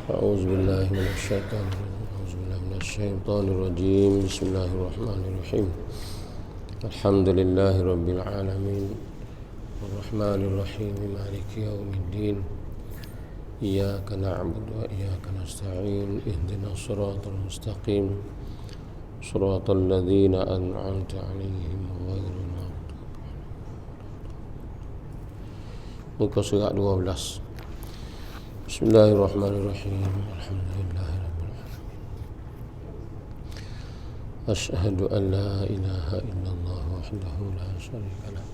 أعوذ بالله من الشيطان الرجيم بسم الله الرحمن الرحيم الحمد لله رب العالمين الرحمن الرحيم مالك يوم الدين إياك نعبد وإياك نستعين اهدنا الصراط المستقيم صراط الذين أنعمت عليهم غير المغضوب muka surat 12. Bismillahirrahmanirrahim. Alhamdulillahirabbil alamin. Asyhadu an la ilaha illallah wahdahu la syarika lah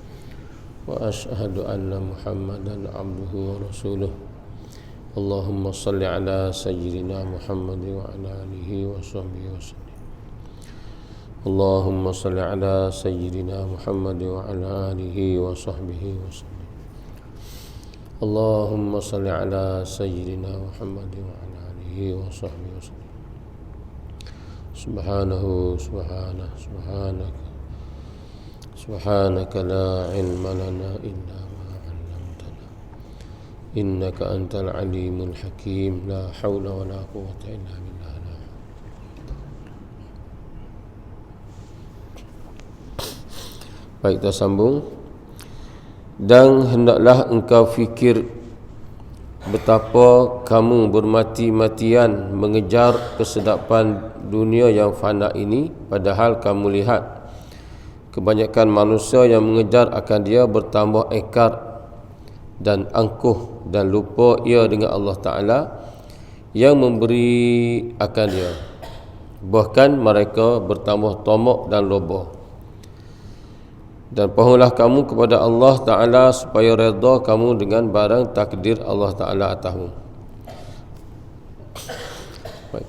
wa asyhadu anna Muhammadan abduhu wa rasuluh. Allahumma shalli ala sayyidina Muhammad wa ala alihi wa sahbihi wa sallam. Allahumma shalli ala sayyidina Muhammad wa ala alihi wa sahbihi wa sallam. Allahumma salli ala sayyidina Muhammad wa ala alihi wa sahbihi wa sallam. Subhanaka la ilma lana illa ma 'allamtana innaka antal alimul hakim. La haula wa la quwwata illa billah. Baik, kita sambung. Dan hendaklah engkau fikir betapa kamu bermati-matian mengejar kesedapan dunia yang fana ini, padahal kamu lihat kebanyakan manusia yang mengejar akan dia bertambah ekar dan angkuh dan lupa ia dengan Allah Ta'ala yang memberi akan dia. Bahkan mereka bertambah tamak dan loba. Dan pohonlah kamu kepada Allah Ta'ala supaya redha kamu dengan barang takdir Allah Ta'ala atasmu.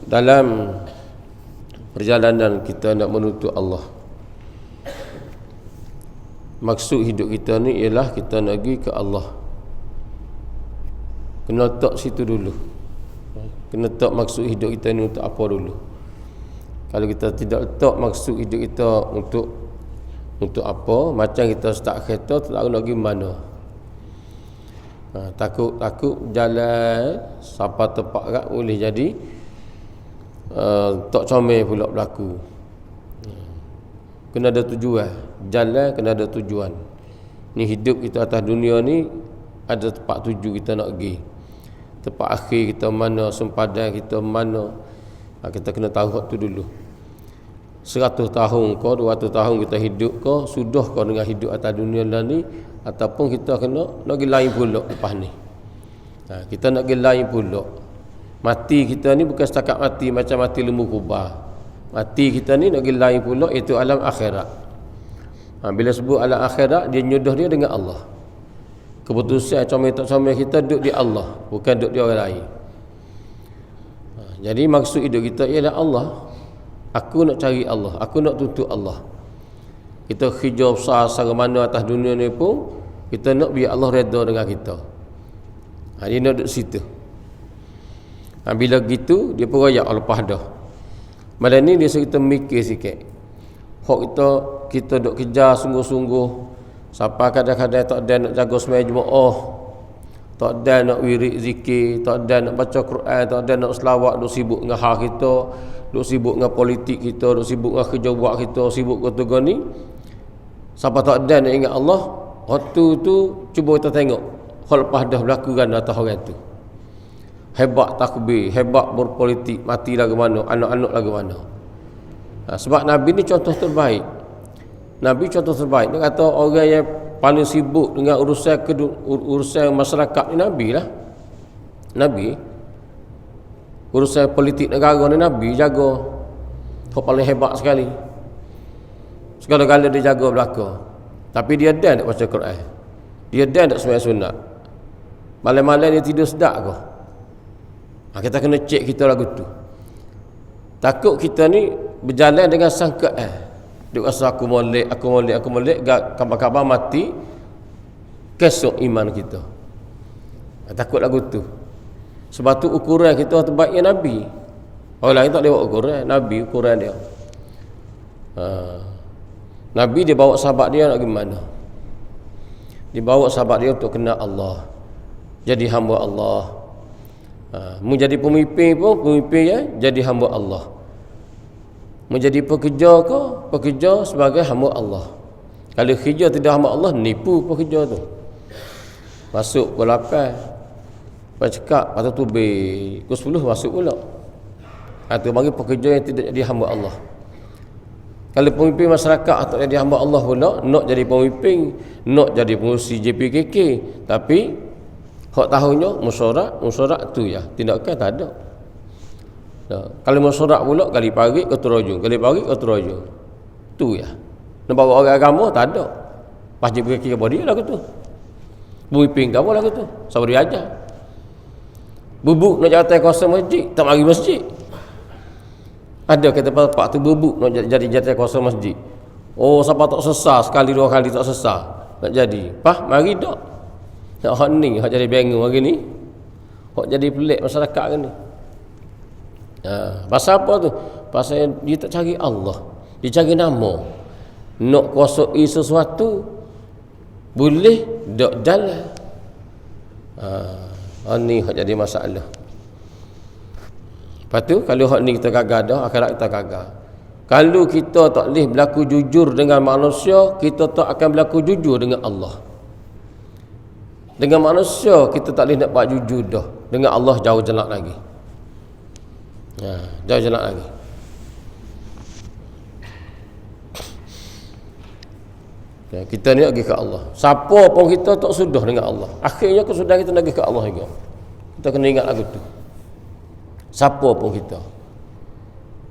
Dalam perjalanan kita nak menuntut Allah, maksud hidup kita ni ialah kita nak pergi ke Allah. Kena letak situ dulu. Kena letak maksud hidup kita ni untuk apa dulu. Kalau kita tidak letak maksud hidup kita untuk apa, macam kita start kereta tak tahu nak pergi mana. Takut jalan sampai tepat kat boleh jadi tak comel pula berlaku. Kena ada tujuan. Jalan kena ada tujuan. Ni hidup kita atas dunia ni ada tempat tuju kita nak pergi. Tempat akhir kita mana, sempadan kita mana. Kita kena tahu waktu dulu. 100 tahun ke 200 tahun kita hidup ke, sudah ke dengan hidup atas dunia ni, ataupun kita kena nak pergi lain pula lepas ni. Kita nak pergi lain pula. Mati kita ni bukan setakat mati macam mati lembu kubah. Mati kita ni nak pergi lain pula, iaitu alam akhirat. Bila sebut alam akhirat, dia nyudah dia dengan Allah. Keputusan comel tak comel kita duduk di Allah, bukan duduk di orang lain. Jadi maksud hidup kita ialah Allah. Aku nak cari Allah, aku nak tuntut Allah. Kita kerja besar secara mana atas dunia ni pun, kita nak biar Allah redha dengan kita. Dia nak duduk situ. Bila gitu, dia pun rayak lepas dah. Malam ni dia suruh kita mikir sikit. Hak kita duk kejar sungguh-sungguh, sampai kadang-kadang tak ada nak jaga sembahyang Jumaat, tak ada nak wirid zikir, tak ada nak baca Quran, tak ada nak selawat, duk sibuk dengan hal kita, duk sibuk dengan politik kita, duk sibuk dengan kerja buat kita, sibuk kata ni. Sampai tak ada nak ingat Allah, waktu tu cuba kita tengok hal lepas dah berlaku kan atas orang tu. Hebat takbir, hebat berpolitik, mati lagu mana, anak-anak lagu mana. Sebab Nabi ni contoh terbaik. Nabi contoh terbaik. Dia kata orang yang paling sibuk dengan urusan masyarakat ni Nabi lah. Nabi urusan politik negara ni Nabi jaga. Kau paling hebat sekali. Segala-gala dia jaga belaka. Tapi dia dan tak baca Quran. Dia dan tak sembahyang sunat. Malam-malam dia tidur sedap ke? Kita kena cek kita lagu tu. Takut kita ni berjalan dengan sangkaan. Dia rasa aku molek, kabar-kabar mati, kesok iman kita. Takut lagu tu. Sebab tu ukuran kita terbaiknya Nabi. Orang lain tak lewat ukuran, Nabi ukuran dia. Nabi dia bawa sahabat dia nak gimana? Dia bawa sahabat dia untuk kenal Allah, jadi hamba Allah. Menjadi pemimpin pun, pemimpin ya jadi hamba Allah. Menjadi pekerja ke, pekerja sebagai hamba Allah. Kalau kerja tidak hamba Allah, nipu pekerja tu. Masuk pukul 8, lepas cekak, lepas tu pukul 10 masuk pula. Itu bagi pekerja yang tidak jadi hamba Allah. Kalau pemimpin masyarakat atau jadi hamba Allah pula, nak jadi pemimpin, nak jadi pengurusi JPKK, tapi hak tahunya musyarat tu ya, tindakan tak ada. Kalau musyarat pula kali pagi ke Turajung, kali pagi ke Turajung. Tu ya. Nak bawa orang agama tak ada. Pas JPKK apa dia lah tu. Pemimpin kamu lah tu. Sabar dia ajar. Bubuk nak jatuh kuasa masjid, tak mari masjid. Ada kata pak tu bubuk nak jadi jatuh kuasa masjid. Oh, siapa tak sesat sekali dua kali tak sesat nak jadi. Pah mari dak. Nak hak ni, hak jadi bingung hari ni. Hak jadi pelik masyarakat kan ni. Pasal apa tu? Pasal dia tak cari Allah. Dia cari nama. Nak kuasai sesuatu boleh dak jalan. Ni hak jadi masalah. Lepas tu kalau hak ni kita gagal dah, akhirat kita gagal. Kalau kita tak boleh berlaku jujur dengan manusia, kita tak akan berlaku jujur dengan Allah. Dengan manusia kita tak boleh nak buat jujur dah. Dengan Allah jauh jelak lagi. Jauh jelak lagi. Kita ni nak pergi ke Allah. Siapa pun kita tak sudah dengan Allah. Akhirnya kesudahan kita nak pergi ke Allah juga. Kita kena ingat lagu tu. Siapa pun kita.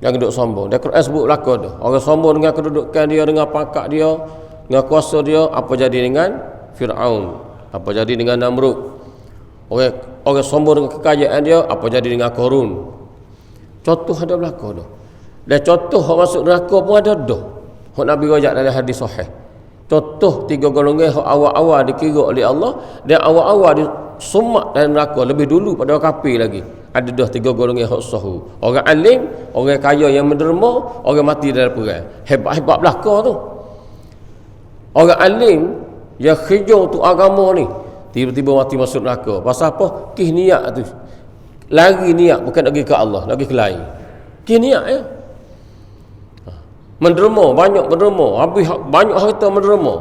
Jangan duduk sombong. Dia Quran sebut belaka dah. Orang sombong dengan kedudukan dia, dengan pangkat dia, dengan kuasa dia, apa jadi dengan Fir'aun? Apa jadi dengan Namrud? Orang sombong dengan kekayaan dia, apa jadi dengan Qarun? Contoh ada belaka dah. Dan contoh hak masuk neraka pun ada dah. Hak Nabi rajak dalam hadis sahih. Contoh 3 golongan hak awal-awal dikira oleh Allah dan awal-awal disumak dalam neraka lebih dulu pada orang kafir lagi. Ada dah 3 golongan hak sahu. Orang alim, orang kaya yang menderma, orang mati dalam perang. Hebat-hebat belaka tu. Orang alim yang kerja untuk agama ni tiba-tiba mati masuk neraka. Pasal apa? Kih niat tu. Lari niat bukan nak pergi ke Allah, nak pergi ke lain. Kih niat ya. Menderma, banyak menderma, habis banyak harta menderma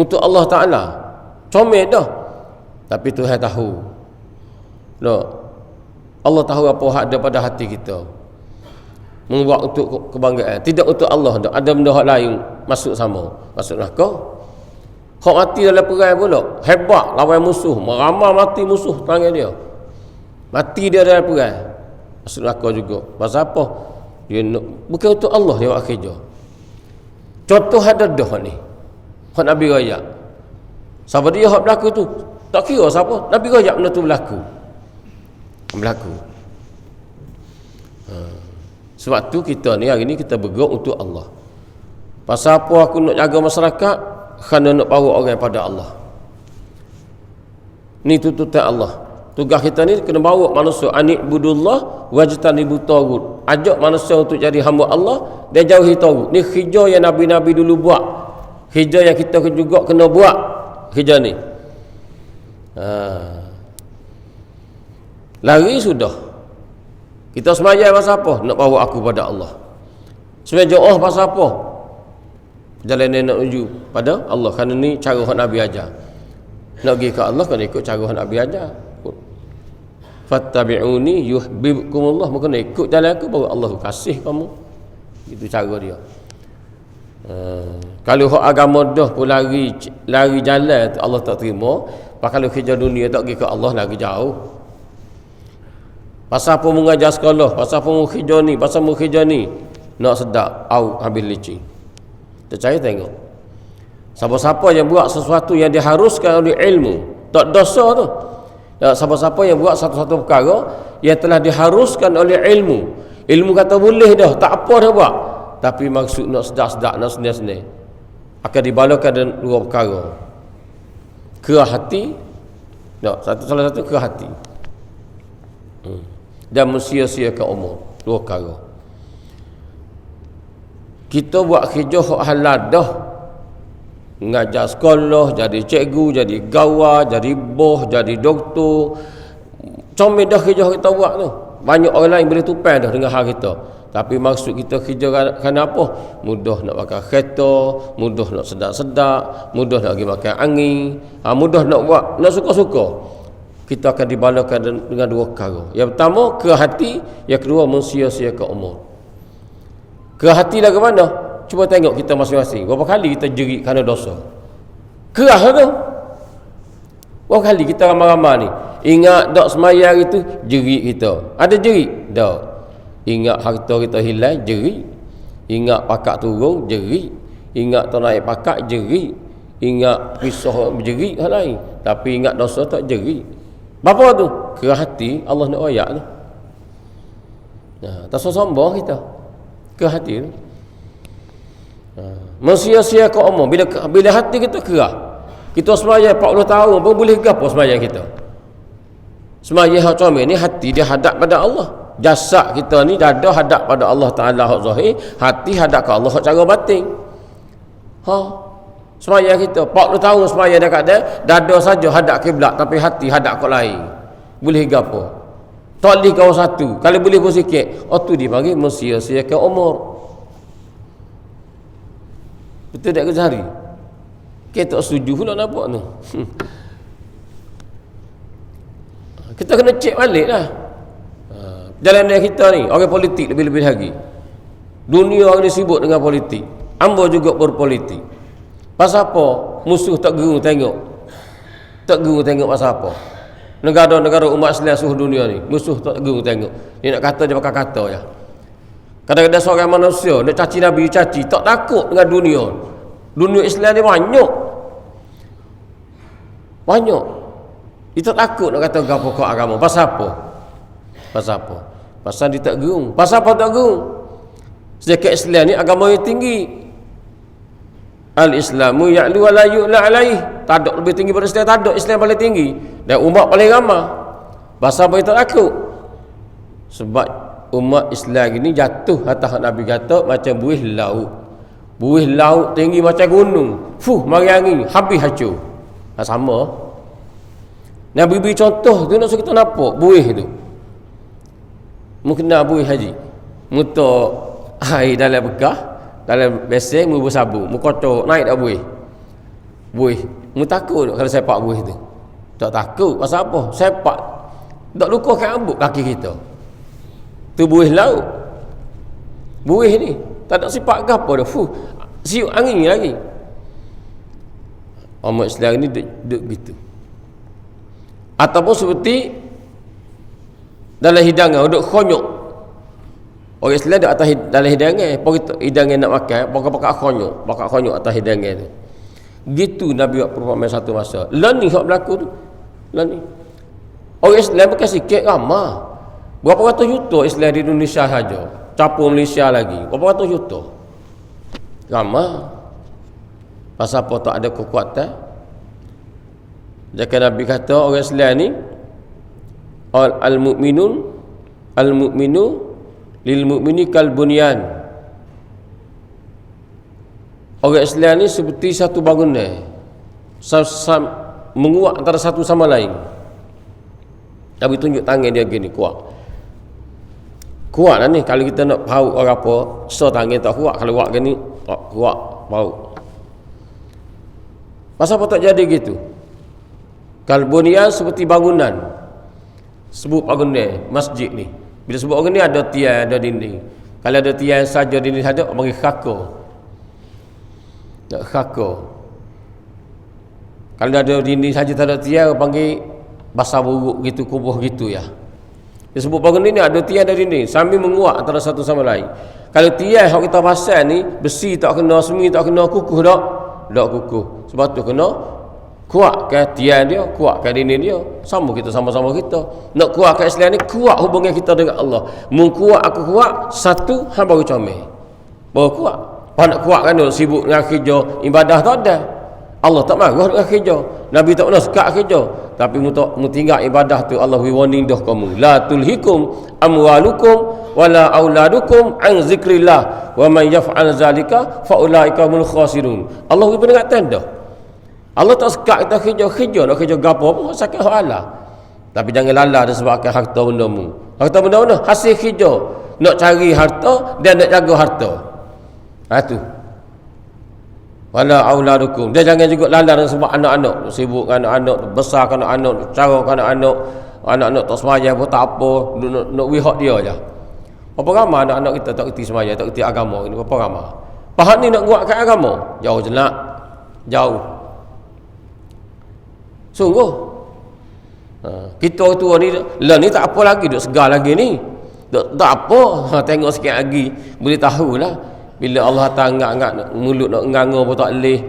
untuk Allah Ta'ala. Comel dah. Tapi Tuhan tahu. No. Allah tahu apa hak ada pada hati kita. Membuat untuk kebanggaan, tidak untuk Allah dah. Ada benda hak lain masuk sama, masuk neraka. Hak mati dalam perang pula, hebat lawan musuh, meramah mati musuh tangan dia. Mati dia dalam perang, masuk neraka juga. Pasal apa? Dia bukan untuk Allah dia buat kerja. Contoh ada dah ni. Hak Nabi raya. Siapa dia hak berlaku tu? Tak kira siapa. Nabi raya benda tu berlaku. Berlaku. Sebab tu kita ni hari ni kita bergerak untuk Allah. Pasal apa aku nak jaga masyarakat? Kerana nak bawa orang pada Allah. Ni tuntutan Allah. Tugas kita ni kena bawa manusia anibudullah wajtanibut tagut. Ajak manusia untuk jadi hamba Allah dan jauhi tagut. Ni kerja yang nabi-nabi dulu buat. Kerja yang kita juga kena buat. Kerja ni. Lari sudah. Kita sembahyang pasal apa? Nak bawa aku pada Allah. Sembahyang doa pasal apa? Jalan nak menuju pada Allah. Kerana ni cara hak Nabi ajar. Nak pergi ke Allah kena ikut cara hak Nabi ajar. Fattabi'uni yuhibbukumullah. Maka nak ikut jalan aku baru Allah kasih kamu. Itu cara dia. Kalau hak agama dah pun lari jalan Allah tak terima. Kalau kerja dunia tak pergi ke Allah lagi jauh. Pasal apa mengajar sekolah, pasal apa kerja ni, pasal kerja ni. Nak sedap, habis licin. Percaya tengok. Siapa-siapa yang buat sesuatu yang diharuskan oleh ilmu, tak dosa tu. Siapa-siapa yang buat satu-satu perkara yang telah diharuskan oleh ilmu. Ilmu kata boleh dah, tak apa dah buat. Tapi maksud nak sedap-sedap, nak senang-senang. Akan dibalakan dengan 2 perkara. Kerah hati. Salah satu kerah hati. Dan mensia-siakan umur. 2 perkara. Kita buat kerja hak halal dah. Mengajar sekolah, jadi cikgu, jadi gawar, jadi boh, jadi doktor. comel dah kerja kita buat tu. Banyak orang lain boleh tupai dah dengan hal kita. Tapi maksud kita kerja kerana apa? Mudah nak pakai kereta, mudah nak sedap-sedap, mudah nak pergi makan angin, mudah nak buat, nak suka-suka. Kita akan dibalakan dengan dua perkara. Yang pertama, ke hati. Yang kedua, mensia-siakan umur. Ke hati dah ke mana? Cuba tengok kita masing-masing. Berapa kali kita jerit kerana dosa? Kerah tu. Berapa kali kita ramai-ramai ni? Ingat tak semaya hari tu, jerit kita. Ada jerit? Tak. Ingat harta kita hilang, jerit. Ingat pakak turun, jerit. Ingat tak naik pakak, jerit. Ingat pisau, jerit hal lain. Tapi ingat dosa tak jerit. Berapa tu? Kerah hati Allah nak royak tu. Tak sombong kita. Kerah hati tu. Mensia-siakan umur. Bila hati kita kerah, kita sembahyang 40 tahun pun boleh gapo sembahyang kita. Sembahyang hak comel ni hati dia hadap pada Allah. Jasad kita ni dada hadap pada Allah Taala hak zahir, hati hadap ke Allah hak cara batin. Sembahyang kita 40 tahun sembahyang dekat dia, dada saja hadap kiblat tapi hati hadap ke lain. Boleh gapo? Tak boleh kau satu. Kalau boleh pun sikit. Tu dipanggil mensia-siakan umur. Betul tak Ghazali? Kita tak setuju pula nampak tu. Kita kena cek balik lah. Jalan kita ni, orang politik lebih-lebih lagi. Dunia orang ni sibuk dengan politik. Ambo juga berpolitik. Pasal apa? Musuh tak gerung tengok. Tak gerung tengok pasal apa? Negara-negara umat Islam seluruh dunia ni, musuh tak gerung tengok. Dia nak kata, dia pakai kata ya. Kadang-kadang seorang manusia nak caci Nabi, caci, tak takut dengan dunia. Dunia Islam ni banyak. Dia tak takut nak kata pokok agama. Pasal apa? Pasal dia tak gerung. Pasal apa tak gerung? Sedangkan Islam ni agama yang tinggi. Al-Islamu ya'lu wa la yu'la alaih. Tak ada lebih tinggi pada Islam, tak ada. Islam paling tinggi dan umat paling ramai. Pasal apa dia tak takut? Sebab umat Islam ini jatuh atas Nabi kata macam buih laut. Buih laut tinggi macam gunung. Mari angin, habis hancur. Sama. Nabi beri contoh tu nak suruh kita nampak buih tu. Mungkin nak buih haji. Muta air dalam bekah, dalam besin, mu bersabu, mu kotor, naik tak buih. Mu takut kalau sepak buih tu. Tak takut. Pasal apa? Sepak. Tak luka kat rambut kaki kita. Tu buih laut. Buih ni tak ada sifat ke apa dah. Siuk angin lagi. Umat Islam ni duduk gitu. Ataupun seperti dalam hidangan duduk khonyok. Orang Islam duduk atas dalam hidangan, hidangan nak makan, pakai khonyok atas hidangan tu. Gitu Nabi buat perumpamaan satu masa. Lah ni hak berlaku tu. Lah ni. Orang Islam bukan sikit ramai. Berapa ratus juta Islam di Indonesia saja. Capur Malaysia lagi. Berapa ratus juta? Ramai. Pasal apa tak ada kekuatan? Jadi Nabi kata orang Islam ni al-mu'minu lil mu'mini kal bunyan. Orang Islam ni seperti satu bangunan. Menguat antara satu sama lain. Nabi tunjuk tangan dia gini, kuat lah ni. Kalau kita nak paut orang apa, tangan tak kuat. Kalau kuat gini, kuat paut. Pasal apa tak jadi gitu? Kalbunian seperti bangunan. Sebut bangunan masjid ni. Bila sebut orang ni ada tiang, ada dinding. Kalau ada tiang saja, dinding saja, orang panggil khaka. Nak khaka. Kalau ada dinding saja tak ada tiang, orang panggil basah buruk gitu, kubuh gitu ya. Dia sebut bangunan ni ada tiang, ada dinding, sambil menguat antara satu sama lain. Kalau tiang yang kita pasal ni besi tak kena, semi tak kena, kukuh tak? Tak kukuh. Sebab tu kena kuatkan tiang dia, kuatkan dinding dia. Sama kita, sama-sama kita. Nak kuatkan Islam ni, kuat hubungan kita dengan Allah. Mengkuat aku kuat, satu hang baru comel. Baru kuat. Kalau nak kuatkan dia sibuk dengan kerja, ibadah tak ada. Allah tak marah dengan kerja. Nabi tak pernah sekat kerja. Tapi mu tinggal ibadah tu, Allah warning dah kamu. La tulhikum amwalukum wala auladukum an zikrillah wa man yaf'al zalika fa ulaika humul khasirun. Allah beri peringatan dah. Allah tak sekat kita kerja nak kerja gapo pun sakit hak Allah. Tapi jangan lala disebabkan harta bendamu. Harta benda mana? Hasil kerja. Nak cari harta dan nak jaga harta. Tu. Wala auladukum. Dia jangan juga lala sebab anak-anak. Sibuk dengan anak-anak, besarkan anak-anak, carkan anak-anak. Anak-anak tak semayang pun tak apa. Nak wihak dia je. Berapa ramai anak-anak kita tak kerti semayang, tak kerti agama ini? Berapa ramai? Pahak ni nak kuatkan agama? Jauh jelak. Jauh. Sungguh. Kita tua ni lah ni tak apa lagi, duk segar lagi ni. Tak apa. Tengok sikit lagi boleh tahulah. Bila Allah tanggak mulut nak nganga pun tak leh.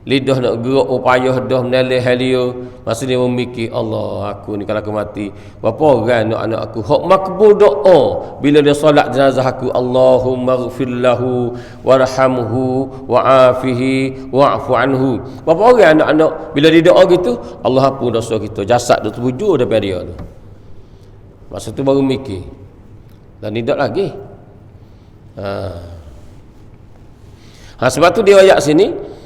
Lidah nak gerak upaya dah meneleh halia. Masa dia memikir, Allah, aku ni kalau aku mati, berapa orang anak aku hak makbul doa bila dia solat jenazah aku, Allahumma ighfir lahu warhamhu wa'afihi wa'fu anhu. Berapa orang anak-anak bila dia doa gitu, Allah ampun dosa kita, jasad tu terbujur daripada dia tu. Masa tu baru mikir. Dan tidak lagi. Sebab tu dia ayat sini,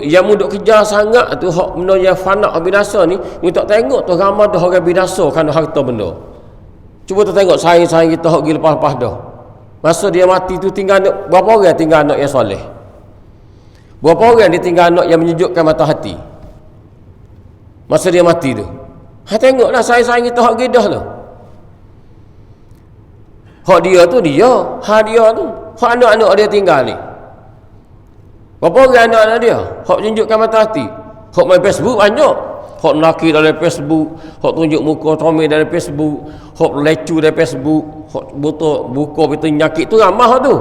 yang muduk kejar sangat tu hak benda yang fana binasa ni, kita tengok tu ramai dah orang binasa kerana harta benda. Cuba tu tengok saing-saing kita hak pergi lepas-lepas dah. Masa dia mati tu tinggal anak, berapa orang tinggal anak yang soleh? Berapa orang dia tinggal anak yang menyejukkan mata hati? Masa dia mati tu. Tengoklah saing-saing kita hak gidah tu. Hak dia tu dia, dia tu. Hak anak-anak dia tinggal ni. Berapa orang anak-anak dia? Hak tunjukkan mata hati. Hak main Facebook banyak. Hak lelaki dalam Facebook. Hak tunjuk muka comel dalam Facebook. Hak lecu dalam Facebook. Hak buka pintu nyakit tu ramah tu.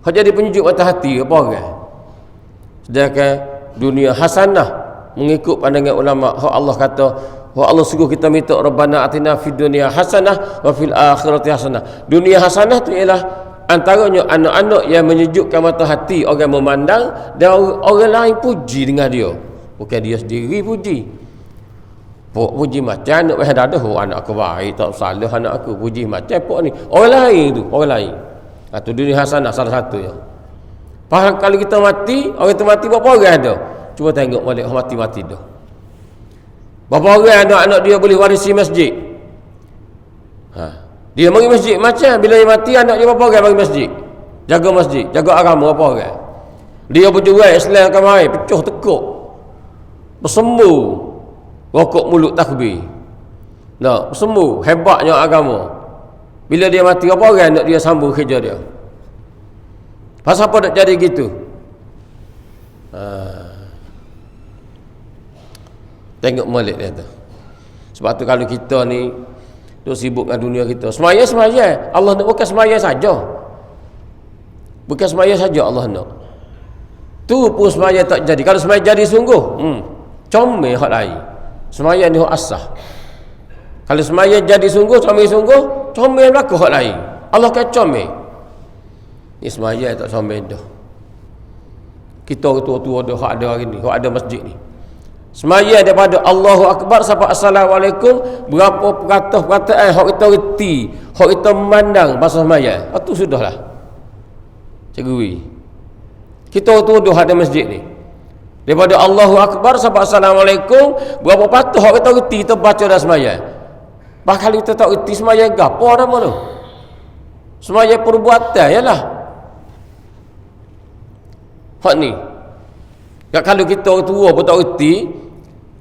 Hak jadi penunjuk mata hati apa orang? Sedangkan dunia hasanah mengikut pandangan ulama. Hak Allah kata, hak Allah suruh kita minta Rabbana atina fid dunya hasanah wa fil akhirati hasanah. Dunia hasanah tu ialah antaranya anak-anak yang menyejukkan mata hati orang memandang dan orang lain puji dengan dia. Bukan dia sendiri puji. Puji macam anak dah ada, anak aku baik, tak salah anak aku. Puji macam pok ni. Orang lain tu, orang lain. Tu dunia hasanah salah satu ya. Faham kalau kita mati, orang tu mati berapa orang ada? Cuba tengok balik mati-mati dah. Berapa orang anak-anak dia boleh warisi masjid? Dia pergi masjid macam bila dia mati anak dia berapa orang pergi masjid? Jaga masjid, jaga agama berapa orang? Dia berjual Islam kemai, pecuh tekuk. Bersembuh. Rokok mulut takbir. Bersembuh, hebatnya agama. Bila dia mati berapa orang anak dia sambung kerja dia? Pasal apa nak jadi gitu? Tengok malik dia tu. Sebab tu kalau kita ni tu sibuk dengan dunia kita. Semaya Allah nak bukan semaya saja. Bukan semaya saja Allah nak. Tu pun semaya tak jadi. Kalau semaya jadi sungguh, comel hak lain. Semaya ni hak asah. Kalau semaya jadi sungguh, comel berlaku hak lain. Allah kan comel. Ni semaya tak comel dah. Kita tua-tua dah hak ada hari ni, hak ada masjid ni. Semaya daripada Allahu Akbar sampai Assalamualaikum, berapa perkataan hak kita reti, hak kita memandang masa semaya. Itu sudahlah. Cegui. Kita tuduh ada masjid ni. Daripada Allahu Akbar sampai Assalamualaikum, berapa patut hak kita reti kita baca dah semaya. Bahkan kita tak reti semaya gapo nama tu. Semaya perbuatan yalah. Hak ni. Kalau kita tua pun tak reti,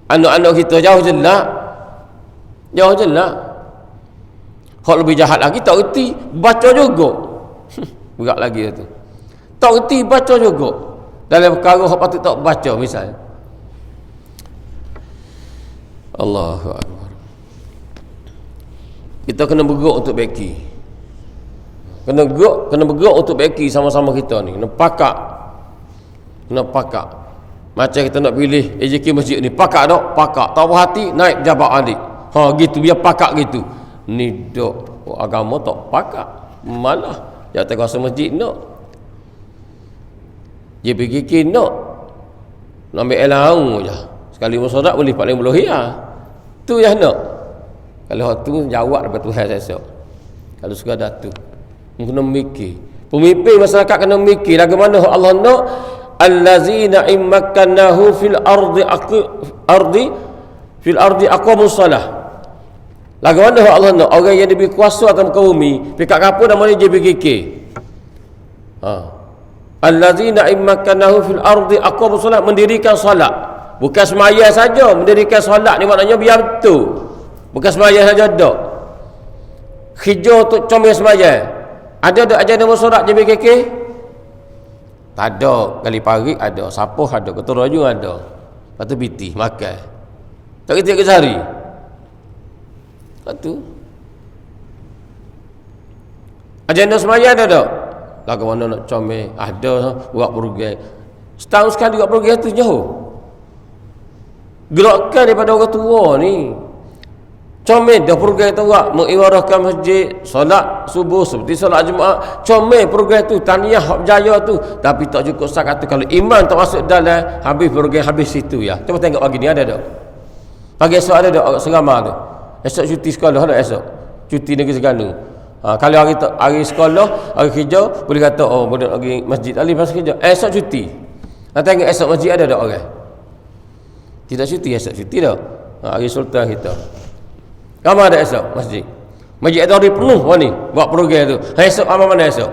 anak-anak kita jauh jelak. Hak lebih jahat lagi tak reti, baca juga. Berat lagi tu. Tak reti baca juga. Dalam perkara hak patut tak baca misal. Allahu Akbar. Kita kena bergerak untuk beki. Kena bergerak untuk beki sama-sama kita ni. Kena pakak. Macam kita nak pilih AJK masjid ni, pakak tak? Pakak. Tak puas hati, naik jabat adik. Gitu, biar pakak gitu. Ni dok, agama tak pakak. Malah, jangan kuasa masjid nak. Dia pergi kin nak. Nak ambil elang je. Sekali musadak boleh 40 hia. Tu yang nak. Kalau tu jawab daripada Tuhan saya. Kalau sekadar tu. Kena mikir. Pemimpin masyarakat kena mikir bagaimana Allah nak allazina immakkannahu fil ardi fil ardi aqamus salah. Lagu mana Allah nak orang yang diberi kuasa atas muka bumi, dekat kapur nama dia JBKK. Allazina immakanahu fil ardi aqamus salat, mendirikan solat. Bukan semaya saja, mendirikan solat ni maknanya biar betul. Bukan semaya saja dak. Hijau untuk comel semaya. Ada dak ajar nama solat JBKK? Tak ada. Kali pagi ada, sapoh ada, ketua raju ada. Lepas tu biti makan. Tak kira ke sehari. Satu. Agenda semaya ada tak? Lagu mana nak comel? Ada buat program. Setahun sekali buat program tu jauh. Gerakkan daripada orang tua ni. Comel dah program tu buat mengiwarahkan masjid, solat subuh seperti solat Jumaat. Comel program tu, tahniah hak berjaya tu. Tapi tak cukup setakat tu. Kalau iman tak masuk dalam, habis program habis situ ya. Cuba tengok pagi ni ada tak? Pagi esok ada tak orang Serama tu? Esok cuti sekolah ada esok. Cuti negeri Terengganu. Kalau hari sekolah, hari kerja, boleh kata boleh pergi masjid Ali pas kerja. Esok cuti. Tengok esok masjid ada tak orang? Tidak cuti esok, cuti dah. Hari Sultan kita. Kamu ada esok masjid? Masjid ada hari penuh ni buat program tu. Esok mana esok?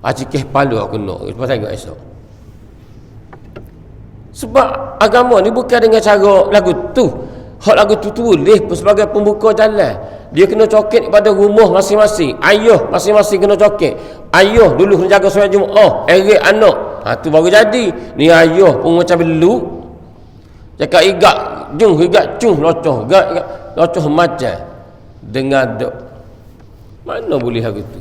Cikih palu aku nak. Lepas tengok esok. Sebab agama ni bukan dengan cara lagu tu. Hak lagu tu tulis sebagai pembuka jalan. Dia kena coket pada rumah masing-masing. Ayah masing-masing kena coket. Ayah dulu kena jaga solat Jumaat. Erik anak. Tu baru jadi. Ni ayah pun macam beluk. Cakap igak jung, igak cung, locoh. Igak locoh macam. Dengar dok. Mana boleh lagu tu?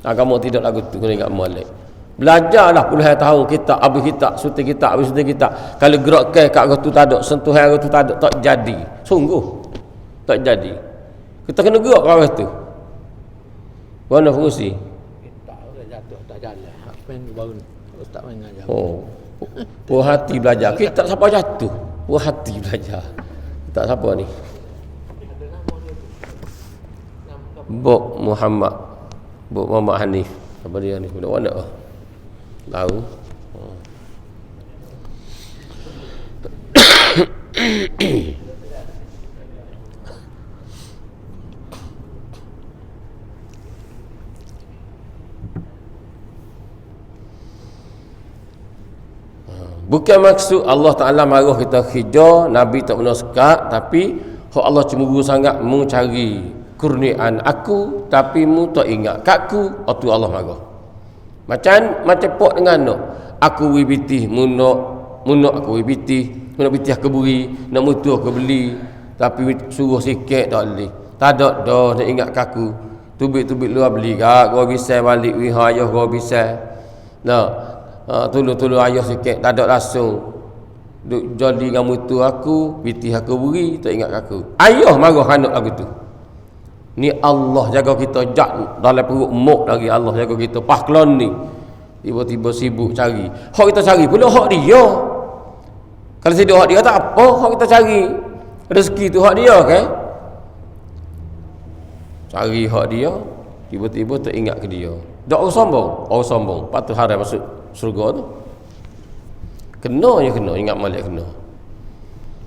Agama tidak lagu tu. Kena ingat molek. Belajarlah puluhan tahun kita habis kita suti kita habis suti kita. Kalau gerakkan kat tu tak ada, sentuhan tu tak ada, tak jadi. Sungguh tak jadi. Kita kena gerak kat tu. Mana fungsi? Tak boleh jatuh tak jalan. Apa yang baru ustaz main ngajar. Puas hati belajar. Kita siapa jatuh? Puas hati belajar. Tak siapa ni? Bok Muhammad. Bok Muhammad Hanif. Apa dia ni? Budak mana? Tahu. Bukan maksud Allah Ta'ala marah kita hijau, Nabi tak pernah sekat, tapi Allah cemburu sangat mu cari kurniaan aku, tapi mu tak ingat kakku, tu Allah marah. Macam pok dengan nak aku wibiti munok aku wibiti munok bitih ke buri nak mutu ke beli tapi suruh sikit tak boleh tak ada dah nak ingat kaku tubik-tubik luar beli gak gua bisa balik wi ayah gua bisa nak tolong ayah sikit tak ada langsung duk joli dengan mutu aku bitih aku buri tak ingat kaku ayah marah anak aku tu. Ni Allah jaga kita jak dalam perut muk lagi Allah jaga kita paklon ni tiba-tiba sibuk cari hak kita cari pula hak dia kalau tidak hak dia tak apa hak kita cari rezeki tu hak dia kan cari hak dia tiba-tiba tak ingat ke dia tak orang sombong patut haram masuk surga tu kena ingat malik kena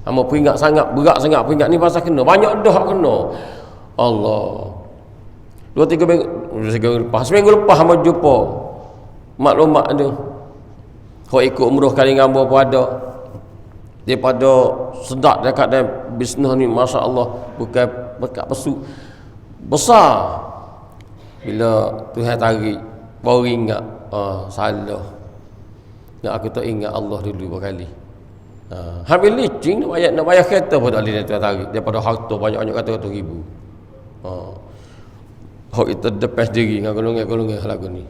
hamba peringat sangat berat sangat peringat ni pasal kena banyak dah kena Allah 2-3 seminggu lepas hamba jumpa maklumat tu kau ikut umrah kali ngamba pun ada daripada sedap dekat dalam bisnes ni Masya Allah bukan berkat pesu besar bila Tuhan tarik baru ingat salah nak aku tak ingat Allah dulu berkali habis licin nak bayar kereta pun tak boleh Tuhan tarik daripada harta banyak-banyak kata-kata ribu hak kita depas diri dengan golongan-golongan lagu ni.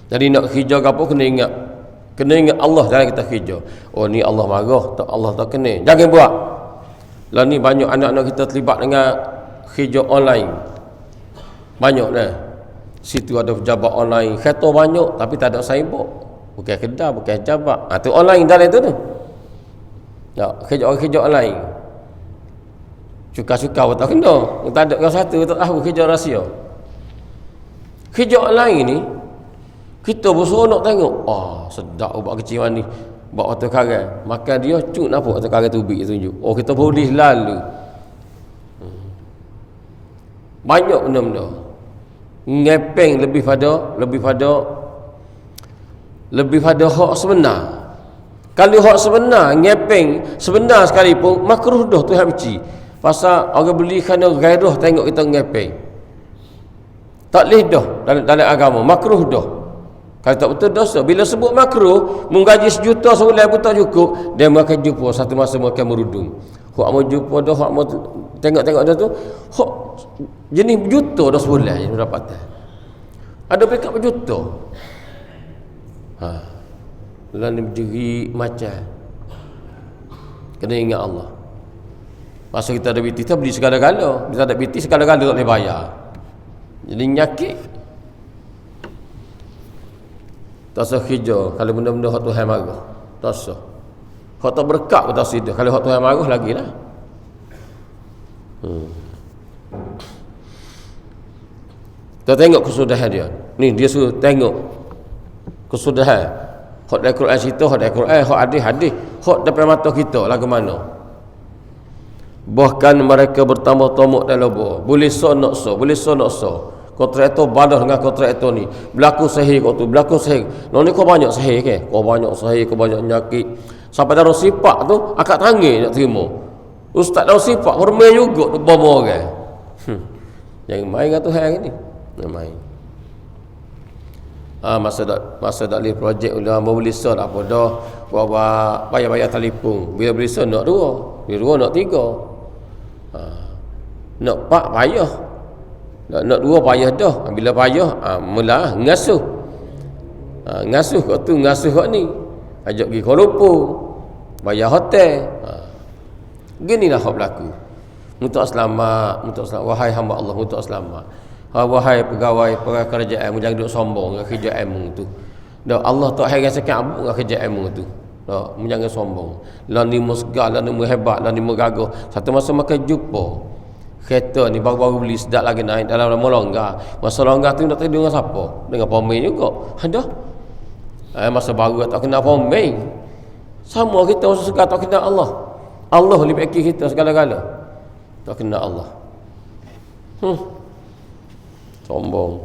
Jadi nak hijau ke apa kena ingat Allah jangan kita hijau. Oh ni Allah marah, tak Allah tak kena. Jangan buat. Lah ni banyak anak-anak kita terlibat dengan hijau online. Banyak dah. Situ ada pejabat online, kereta banyak tapi tak ada signboard. Bukan kedai, bukan pejabat. Tu online dalam tu tu. Ya, hijau online. Suka-suka pun tak kena. Tak ada yang satu tak tahu hijau rahsia. Hijau lain ni kita berseronok tengok. Sedap ubat kecil ni. bawa waktu karang, makan dia cuk nampak waktu karang tubik tunjuk. Oh kita boleh lalu. Banyak benda-benda. Ngepeng lebih pada hak sebenar. Kalau hak sebenar ngepeng sebenar sekalipun makruh dah Tuhan benci. Pasal orang beli kerana gairah tengok kita ngepeng. Tak boleh dah dalam agama, makruh dah. Kalau tak betul dosa. Bila sebut makruh, menggaji sejuta sebulan pun tak cukup, dia akan jumpa satu masa akan merudum. Hak mau jumpa dah, hak mau tengok-tengok dah tu, hak jenis berjuta dah sebulan yang dapat. Ada peringkat berjuta. Lalu berjeri macam kena ingat Allah. Masa kita ada BT, kita beli segala-gala. Kita ada BT, segala-gala tak boleh bayar. Jadi nyakit. Tak sah hijau kalau benda-benda hak Tuhan marah. Tak sah. Hak tak berkat pun tak sida. Kalau hak Tuhan marah lagi lah. Kita tengok kesudahan dia. Ni dia suruh tengok kesudahan. Hak dari Quran cerita, hak dari Quran, hak hadis, hak depan mata kita lah ke mana. Bahkan mereka bertambah-tambah dalam lubang. Boleh nak so. Kontraktor balas dengan kontraktor ni. Berlaku sahih kau tu, berlaku sahih. Ni kau banyak sahih ke? Kau banyak sahih, kau banyak nyakit. Sampai darah sifat tu akak tanggih nak terima. Ustaz darah sifat hormat juga tu bomo orang. Jangan main dengan Tuhan ni. Jangan main. Masa dak leh projek ulah mau beli son apa dah buat bayar telefon. Bila beli son nak dua, bila dua nak tiga. Nak pak payah. Nak dua payah dah. Bila payah mula ngasuh. Ngasuh kat tu, ngasuh kat ni. Ajak pergi Kuala Lumpur. Bayar hotel. Ginilah hak berlaku. Untuk selamat, wahai hamba Allah, untuk selamat. Wahai pegawai kerajaan, jangan duduk sombong dengan kerjaanmu tu. Dah Allah tak heran sekali abuk dengan kerjaanmu tu. Dah, jangan sombong. Lah ni musgah, lah ni hebat, lah ni gagah. Satu masa makan jumpa. Kereta ni baru-baru beli, sedap lagi naik dalam lama longgar. Masa longgar tu nak tidur dengan siapa? Dengan pemain juga. Ada. Masa baru tak kenal pemain. Sama kita masa segar tak kenal Allah. Allah lebih baik kita segala-gala. Tak kenal Allah. Sombong.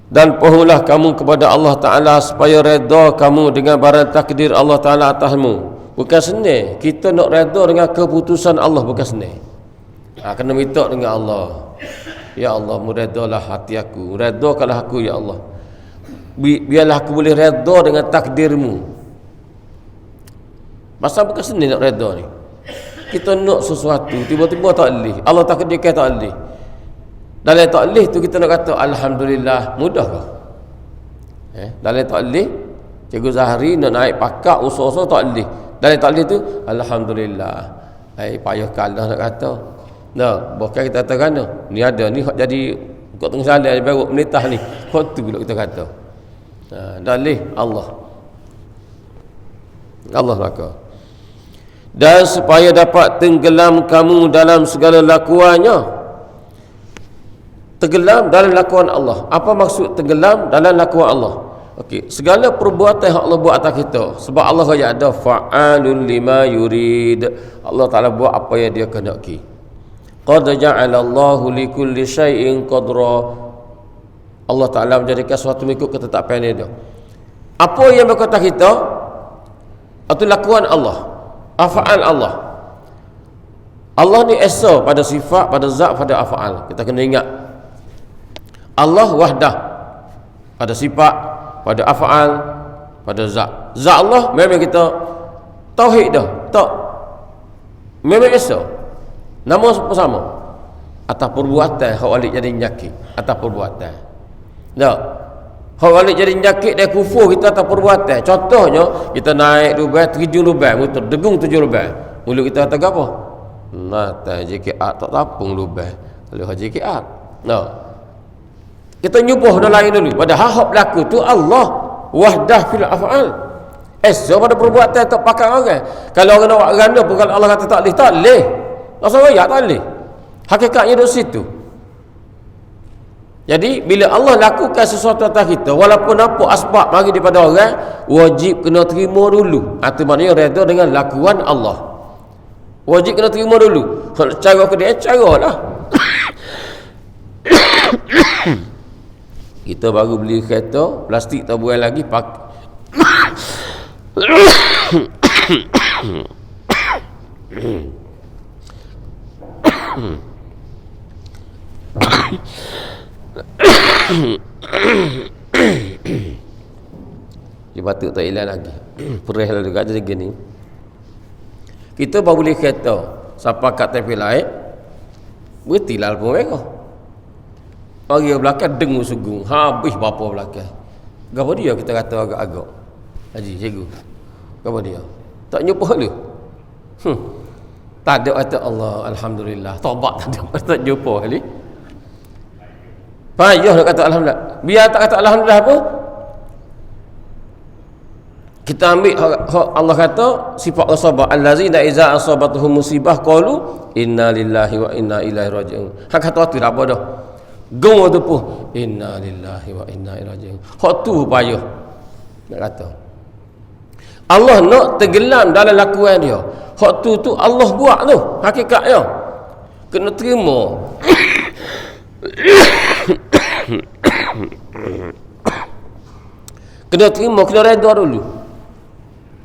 Dan pohonlah kamu kepada Allah Ta'ala supaya redha kamu dengan barang takdir Allah Ta'ala atasmu. Bukan senang. Kita nak redha dengan keputusan Allah, bukan senang. Kena minta dengan Allah. Ya Allah, meredalah hati aku, redakanlah aku ya Allah. Biarlah aku boleh redha dengan takdirmu. Masa bukan senang nak redha ni. Kita nak sesuatu, tiba-tiba tak boleh. Allah takdirkan tak boleh. Dalam tak boleh tu kita nak kata alhamdulillah, mudah ke? Dalam tak boleh, Cikgu Zahri nak naik pakak usaha-usaha tak boleh. Dalam tak boleh tu alhamdulillah. Payah kalah nak kata. Nah, bahkan kita katakan ni ada ni hak jadi kau tengah salah baru menitah ni. Hak tu pula kita kata. Dalih Allah. Allah maka. Dan supaya dapat tenggelam kamu dalam segala lakuannya. Tenggelam dalam lakuan Allah. Apa maksud tenggelam dalam lakuan Allah? Okey, segala perbuatan yang Allah buat atas kita. Sebab Allah kaya ada fa'alun lima yurid. Allah Ta'ala buat apa yang dia kehendaki. Qad ja'alallahu likulli syai'in qadra. Allah Ta'ala menjadikan sesuatu mengikut ketetapan dia. Apa yang berkata kita? Itu lakuan Allah, af'al Allah. Allah ni esa pada sifat, pada zat, pada af'al. Kita kena ingat Allah wahdah pada sifat, pada af'al, pada zat. Zat Allah memang kita tauhid dah. Tak, memang esa. Nama sama atas perbuatan hak walik jadi nyakit atas perbuatan. Tak. Hak walik jadi nyakit dia kufur kita atas perbuatan. Contohnya kita naik lubang, terjun lubang, motor degung 7 lubang. Mulut kita kata apa? Nata JKR tak tapung lubang. Kalau JKR. Nah. Kita nyubuh dah lain dulu. Padahal hak berlaku tu Allah wahdah fil af'al. Pada perbuatan tak pakai orang. Kalau orang nak buat ganda pun kalau Allah kata tak boleh, tak boleh. Rasa raya tak boleh. Hakikatnya di situ. Jadi bila Allah lakukan sesuatu atas kita, walaupun apa asbab bagi daripada orang, wajib kena terima dulu. Itu maknanya redha dengan lakuan Allah. Wajib kena terima dulu. Kalau cara ke dia, caralah. Kita baru beli kereta plastik tak buai lagi dia batuk tak hilang lagi. Perih lah dekat je gini. Kita baru beli kereta sampai kat tepi lain, berhentilah pun mereka. Orang belakang dengung sugung, habis berapa belakang. Gapa dia kita kata agak-agak. Haji, cikgu. Gapa dia? Tak jumpa lu. Tak ada kata Allah, alhamdulillah. Taubat tak ada, tak jumpa kali. Payah nak kata alhamdulillah. Biar tak kata alhamdulillah apa? Kita ambil Allah kata sifat sabar, allazina iza asabatuhum musibah qalu inna lillahi wa inna ilaihi raji'un. Hak kata tu dah apa dah? Gong tu pun inna lillahi wa inna ilaihi raji'un. Hak tu payah nak kata. Allah nak tenggelam dalam lakuan dia. Hak tu Allah buat tu hakikatnya. Kena terima. Kena terima, kena redha dulu.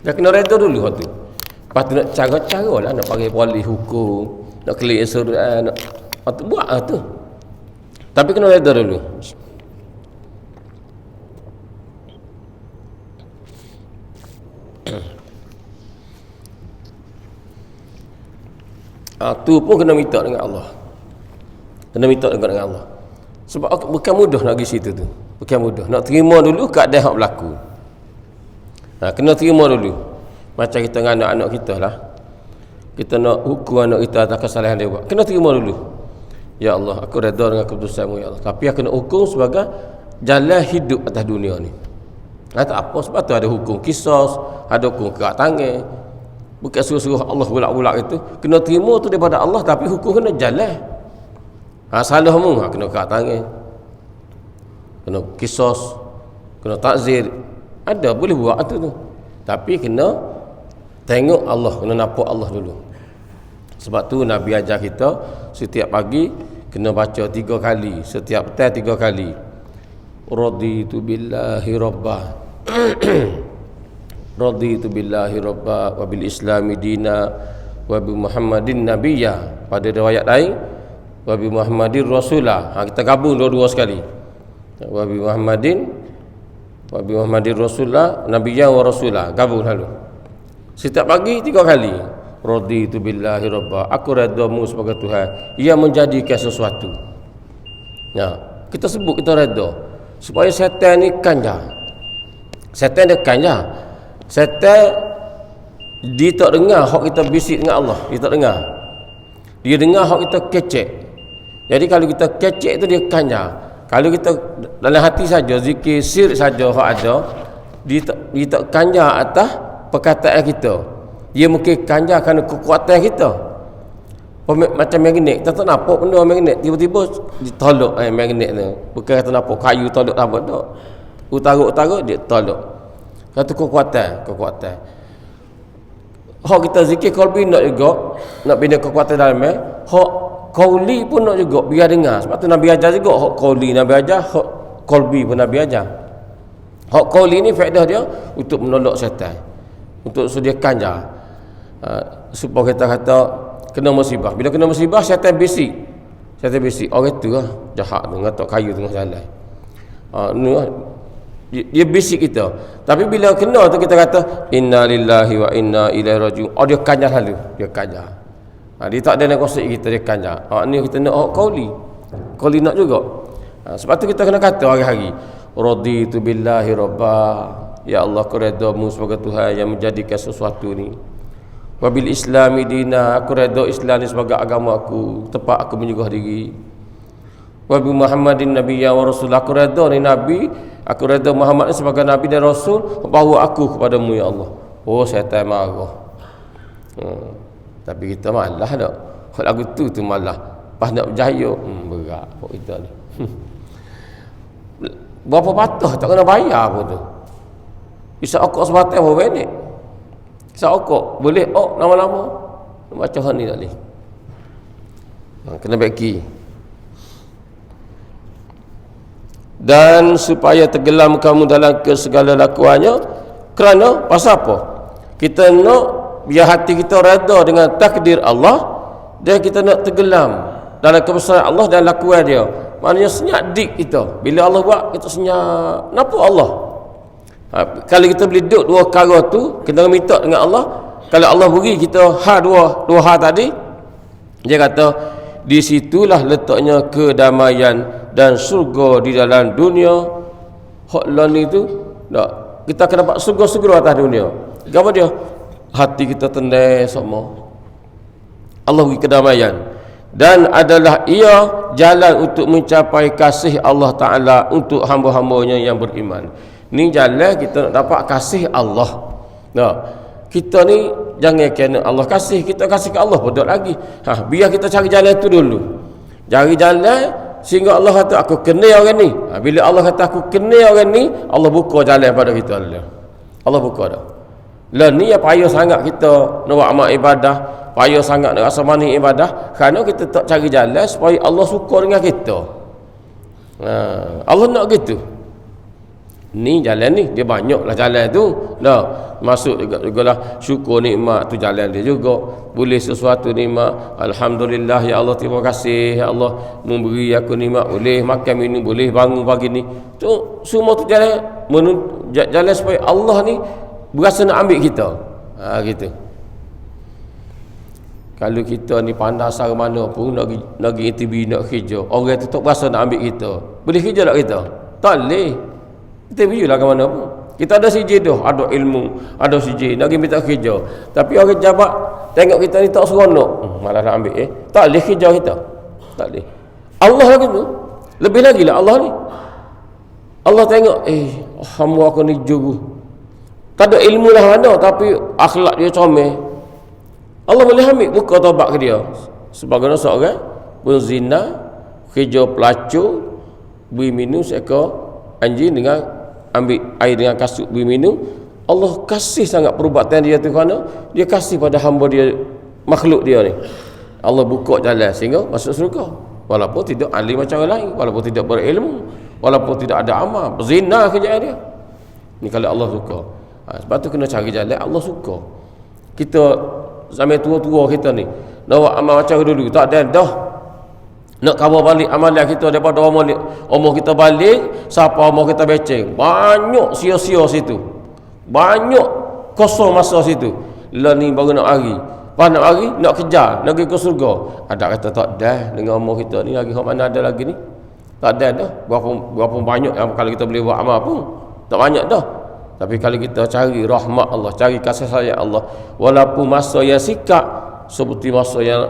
Dah kena redha dulu hak tu. Lepas tu nak cara-cara lah, nak panggil polis hukum, nak clear surat, nak buat lah tu. Tapi kena redha dulu. Tu pun kena minta dengan Allah. Kena minta dengan Allah. Sebab bukan mudah nak pergi situ tu. Bukan mudah. Nak terima dulu keadaan hak berlaku. Kena terima dulu. Macam kita dengan anak-anak kita lah. Kita nak hukum anak kita atas kesalahan dia buat. Kena terima dulu. Ya Allah, aku redha dengan keputusanmu ya Allah. Tapi aku kena hukum sebagai jalan hidup atas dunia ni. Tak apa, sebab tu ada hukum kisos, ada hukum kerak tangan. Bukan suruh-suruh Allah bulak-bulak itu. Kena terima tu daripada Allah, tapi hukum kena jalan. Salahmu kena kerak tangan, kena kisos, kena takzir. Ada boleh buat tu. Tapi kena tengok Allah, kena nampak Allah dulu. Sebab tu Nabi ajar kita setiap pagi kena baca 3 kali, setiap petang 3 kali. Raditu billahi rabbah. Raditu billahi rabbah wa bil islami dina wa bi Muhammadin nabiyya. Pada riwayat lain wa bi Muhammadin rasulah. Kita gabung dua-dua sekali. Wa bi Muhammadin rasulah nabiyya wa rasulah. Gabung lalu. Setiap pagi 3 kali. Raditu billahi rabbah. Aku redha-Mu sebagai Tuhan. Ia menjadikan sesuatu. Kita sebut kita redha supaya syaitan ni kanja. Syaitan dia kanja. Syaitan dia tak dengar hak kita bisik dengan Allah. Dia tak dengar. Dia dengar hak kita kecek. Jadi kalau kita kecek tu dia kanja. Kalau kita dalam hati saja zikir sir saja hak ada, dia tak kanja atas perkataan kita. Dia mungkin kanja kerana kekuatan kita. Macam magnet, kita tak nampak benda magnet, tiba-tiba ditolak magnet tu. Bukan kata nampak kayu tolak apa tak. Utara-utara dia tolak. Satu kekuatan. Hak kita zikir qalbi nak juga, nak bina kekuatan dalam hak qauli pun nak juga biar dengar. Sebab tu Nabi ajar juga hak qauli Nabi ajar, hak qalbi pun Nabi ajar. Hak qauli ni faedah dia untuk menolak syaitan, untuk sediakan je. Supaya kita kata kena musibah. Bila kena musibah syaitan bisik. Orang tu lah jahat tu ngatak kayu tengah jalan. Dia bisik kita. Tapi bila kena tu kita kata inna lillahi wa inna ilaihi raji'un. Dia kanya lalu. Dia kanya. Dia tak ada nak konsep kita, dia kanya. Ni kita nak qauli. Qauli nak juga. Sebab tu kita kena kata hari-hari. Raditu billahi rabbah. Ya Allah, aku redha-Mu sebagai Tuhan yang menjadikan sesuatu ni. Wabil islami dina, aku redha Islam ni sebagai agama aku, tempat aku menyuguh diri. Wabi Muhammadin nabiyya wa rasul, aku redha ni nabi, aku redha Muhammad ni sebagai nabi dan rasul, bahawa aku kepadamu ya Allah. Oh, syaitan marah. Tapi kita malah tak. Kalau lagu tu malah pas nak berjaya, berat kok kita ni. Berapa patah tak kena bayar pun tu. Bisa okok sebatas berapa minit. Bisa okok boleh lama-lama. Macam hal ni tak boleh. Kena beki. Dan supaya tenggelam kamu dalam segala lakuannya, kerana pasal apa? Kita nak biar hati kita reda dengan takdir Allah, dan kita nak tenggelam dalam kebesaran Allah dan lakuan dia. Maknanya senyap dik kita. Bila Allah buat, kita senyap. Kenapa Allah? Kalau kita boleh duduk dua perkara tu, kita minta dengan Allah. Kalau Allah beri kita dua hal tadi, dia kata di situlah letaknya kedamaian dan surga di dalam dunia. Hak lain itu tak, kita akan dapat surga atas dunia. Apa dia? Hati kita tenang semua. Allah beri kedamaian, dan adalah ia jalan untuk mencapai kasih Allah Ta'ala untuk hamba-hambanya yang beriman. Ni jalan kita nak dapat kasih Allah. Nah, kita ni jangan kena Allah kasih, kita kasih ke Allah bodoh lagi. Biar kita cari jalan tu dulu. Cari jalan sehingga Allah kata aku kenal orang ni. Bila Allah kata aku kenal orang ni, Allah buka jalan pada kita. Allah buka dah. Lah ni yang payah sangat kita nak buat amal ibadah, payah sangat nak rasa manis ibadah, kerana kita tak cari jalan supaya Allah suka dengan kita. Allah nak gitu. Ni jalan ni, dia banyaklah jalan tu. Dah masuk juga lah syukur nikmat tu, jalan dia juga. Boleh sesuatu nikmat, alhamdulillah ya Allah, terima kasih ya Allah memberi aku nikmat, boleh makan minum, boleh bangun pagi ni. Tu semua tu jalan jalan supaya Allah ni berasa nak ambil kita. Gitu. Kalau kita ni pandai sara mana pun nak pergi ITB, nak kerja, orang tu tak berasa nak ambil kita, boleh kerja tak kita? Tak boleh. Kita pergilah ke mana pun. Kita ada CJ dah, ada ilmu, ada CJ, nak pergi minta kerja. Tapi orang jabat tengok kita ni tak seronok, malah nak ambil tak boleh kerja kita. Tak boleh. Allah lagi tu, lebih lagi lah Allah ni. Allah tengok, hamba aku ni juru, tak ada ilmu lah mana, tapi akhlak dia comel. Allah boleh ambil buka taubat ke dia. Sebagai seorang berzina, kerja pelacur, beri minum seekor anjing dengan ambil air dengan kasut beri minum. Allah kasih sangat perubatan dia tu, kerana dia kasih pada hamba dia, makhluk dia ni. Allah buka jalan sehingga masuk surga, walaupun tidak alim macam orang lain, walaupun tidak berilmu, walaupun tidak ada amal, berzina kerjaan dia ni. Kalau Allah suka, sebab tu kena cari jalan Allah suka. Kita zaman tua-tua kita ni nak buat amal macam dulu tak ada dah. Nak cover balik amalan kita daripada umur kita balik siapa umur kita beceng, banyak sia-sia situ, banyak kosong masa situ. Lah ni baru nak hari, nak hari nak kejar, nak pergi ke surga. Ada kata tak dah dengan umur kita ni lagi, hak mana ada lagi ni, tak ada dah. Berapa banyak yang kalau kita boleh buat amal pun tak banyak dah. Tapi kalau kita cari rahmat Allah, cari kasih sayang Allah, walaupun masa yang sikap seperti masa yang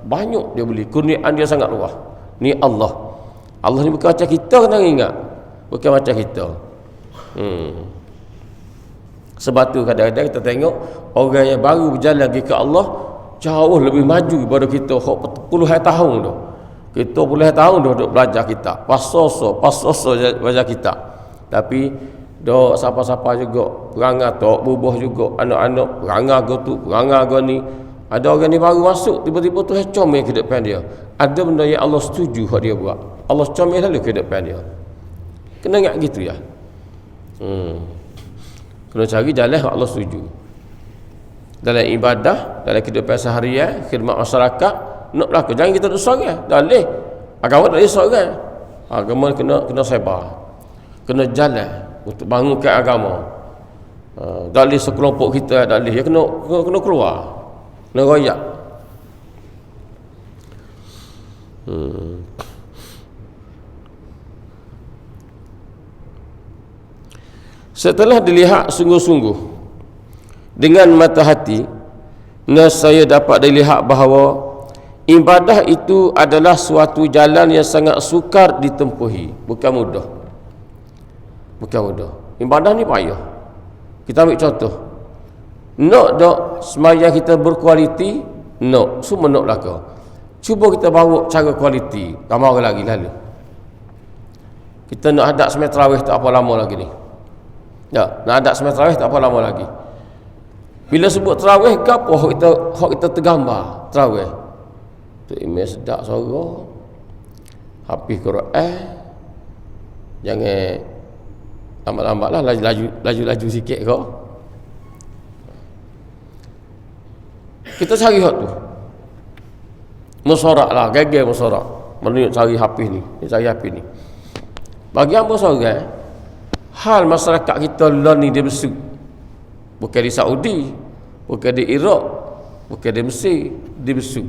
banyak dia boleh, kurniaan dia sangat luas. Ni Allah ni bukan macam kita, kena ingat, bukan macam kita. Sebab tu kadang-kadang kita tengok orang yang baru berjalan pergi ke Allah jauh lebih maju daripada kita puluhan tahun dah. Kita puluhan tahun dah duk belajar kita, pasoso belajar kita, tapi dok siapa-siapa juga perangai tok bubuh juga, anak-anak perangai go tu, perangai go ni. Ada orang ni baru masuk, tiba-tiba tu comel ke depan dia. Ada benda yang Allah setuju hak dia buat, Allah comel lalu ke depan dia. Kena ingat gitu ya. Kena cari jalan hak Allah setuju. Dalam ibadah, dalam kehidupan seharian, khidmat masyarakat, nak berlaku. Jangan kita duduk seorang. Tak boleh. Agama tak boleh seorang. Agama kena sebar, kena jalan untuk bangunkan agama. Tak boleh sekelompok kita, tak boleh. Dia kena keluar, kena royak. Setelah dilihat sungguh-sungguh dengan mata hati, saya dapat dilihat bahawa ibadah itu adalah suatu jalan yang sangat sukar ditempuhi. Bukan mudah. Ibadah ni payah. Kita ambil contoh, nak tak sembahyang kita berkualiti, nak, semua nak belaka. Cuba kita bawa cara kualiti, ramai orang lagi lalu. Kita nak hadap sembahyang tarawih tak apa lama lagi ni. Ya, nak hadap sembahyang tarawih tak apa lama lagi. Bila sebut tarawih, gapo hak kita tergambar tarawih. Tu imej sedap suara. Hafiz Quran. Jangan lambat-lambatlah, laju sikit kau. Kita cari hak tu. Musarak lah, gagal musarak. Mana cari hafiz ni, cari hafiz ni. Bagi hamba seorang, hal masyarakat kita lah ni dia besuk. Bukan di Saudi, bukan di Iraq, bukan di Mesir, dia besuk.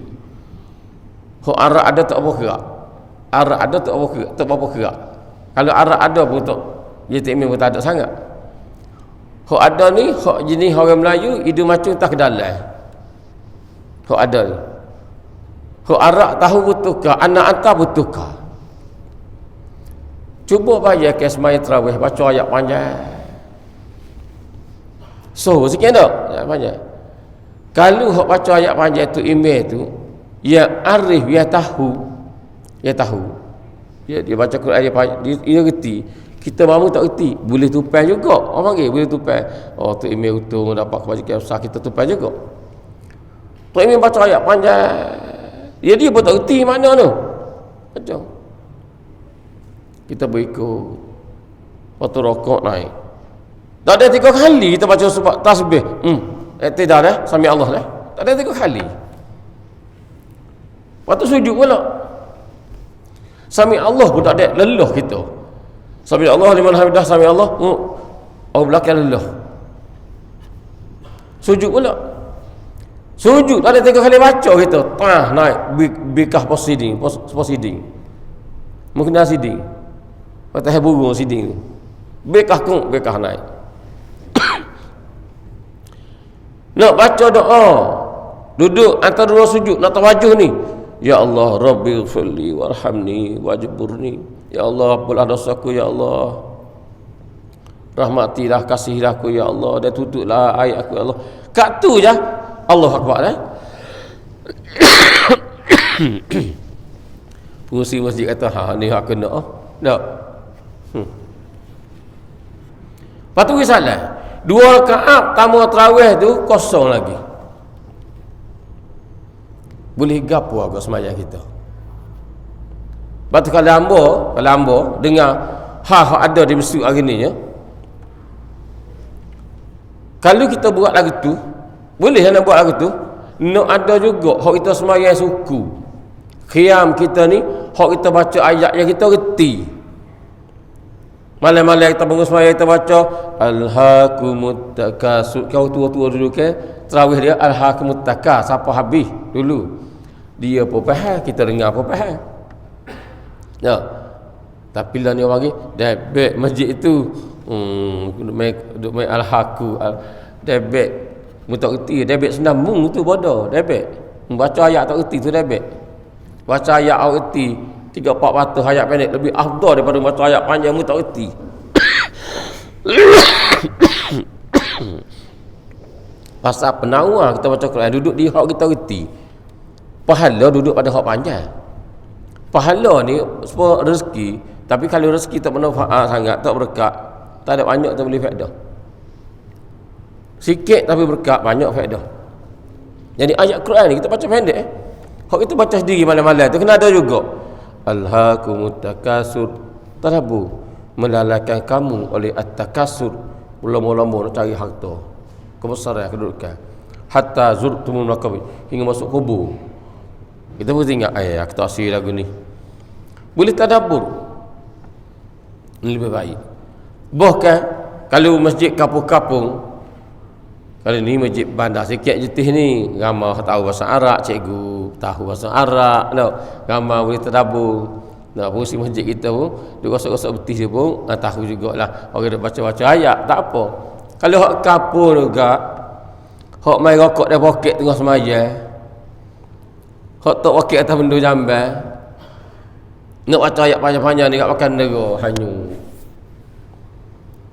Hak Arab ada tak apa gerak. Arab ada tak apa gerak. Kalau Arab ada pun tak, dia tak pun tak ada sangat. Hak ada ni, hak jenis orang Melayu, hidung macam tak kedalam. Hak ada ni. Hak Arab tahu betul ke, anak hantar betul ke. Cuba bayar ke sembahyang tarawih, baca ayat panjang. So, sikit tak? Ayat panjang. Kalau hak baca ayat panjang tu email tu, yang arif, dia tahu. Dia baca Quran, dia reti. Kita mamu tak reti, boleh tupai juga. Orang panggil boleh tupai. Oh, tu email untung dapat kebajikan besar, kita tupai juga. Tu email baca ayat panjang. Dia pun tak reti mana tu. Macam kita berikut. Waktu rokok naik. Tak ada 3 kali kita baca sebab tasbih. Tidak dah, sami Allah dah. Tak ada 3 kali. Waktu sujud pula. Sami Allah pun tak ada, lelah kita. Sami Allah liman hamidah, sami Allah. Oh, belakang lelah. Sujud pula. Sujud tak ada 3 kali baca kita. Naik bikah proceeding. Mungkin dah siding. Patah burung siding tu. Bekah naik. Nak baca doa. Duduk antara 2 sujud nak tawajuh ni. Ya Allah, Rabbighfirli warhamni wajburni. Ya Allah, apalah dosaku ya Allah. Rahmatilah, kasihilah aku ya Allah, dan tutuplah aib aku ya Allah. Kat tu je Allah Akbar dah. Pengurusi masjid kata, ni aku nak. Tak. Lepas tu salah. 2 rakaat tamu tarawih tu kosong lagi. Boleh gapo agak sembahyang kita. Lepas tu kalau hamba dengar hak ada di masjid hari ni ya. Kalau kita buat lagu tu, boleh nak buat lagu tu, nak ada juga hak kita sembahyang suku. Qiyam kita ni, hak kita baca ayat yang kita reti. Malam-malam kita bangun sembahyang kita baca Alhaakumut takasur. Kau tua-tua dulu ke tarawih dia Alhaakumut takasur. Siapa habis dulu dia pun faham, kita dengar pun faham. Ya. Tapi lah ni orang ni debek masjid itu duk main alhaaku debek mu tak reti, debek senam mung tu bodoh, debek membaca ayat tak reti tu debek. Baca ayat tak reti 3-4 ayat pendek lebih afdal daripada baca ayat panjang mu tak reti. Pasal penawar kita baca Quran duduk di hak kita reti. Pahala duduk pada hak panjang. Pahala ni sebab rezeki, tapi kalau rezeki tak bermanfaat sangat, tak berkat, tak ada banyak tak boleh faedah. Sikit tapi berkat, banyak faedah. Jadi ayat Quran ni kita baca pendek Hak kita baca sendiri malam-malam tu kena ada juga. Alhaakumut takasur, tadabbur, melalaikan kamu oleh at-takasur, mula-mula nak cari harta, kebesaran, kedudukan, hatta zurtumul maqabir, hingga masuk kubur. Kita mesti ingat aku tak asli lagu ni. Boleh tadabbur, ini lebih baik. Bahkan kalau masjid kapung-kapung, kalau ni masjid bandar sikit jetih ni, ramai tahu bahasa Arab, cikgu tahu bahasa Arab, no, ramai boleh tadabbur. Nak fungsi masjid kita pun dia gosok-gosok betis dia pun tahu jugalah. Orang dia baca-baca ayat tak apa. Kalau hak kapur juga, hak main rokok dia poket tengah sembahyang, hak tok poket atas benda jamban, nak baca ayat panjang-panjang ni kat makan negara hanyut.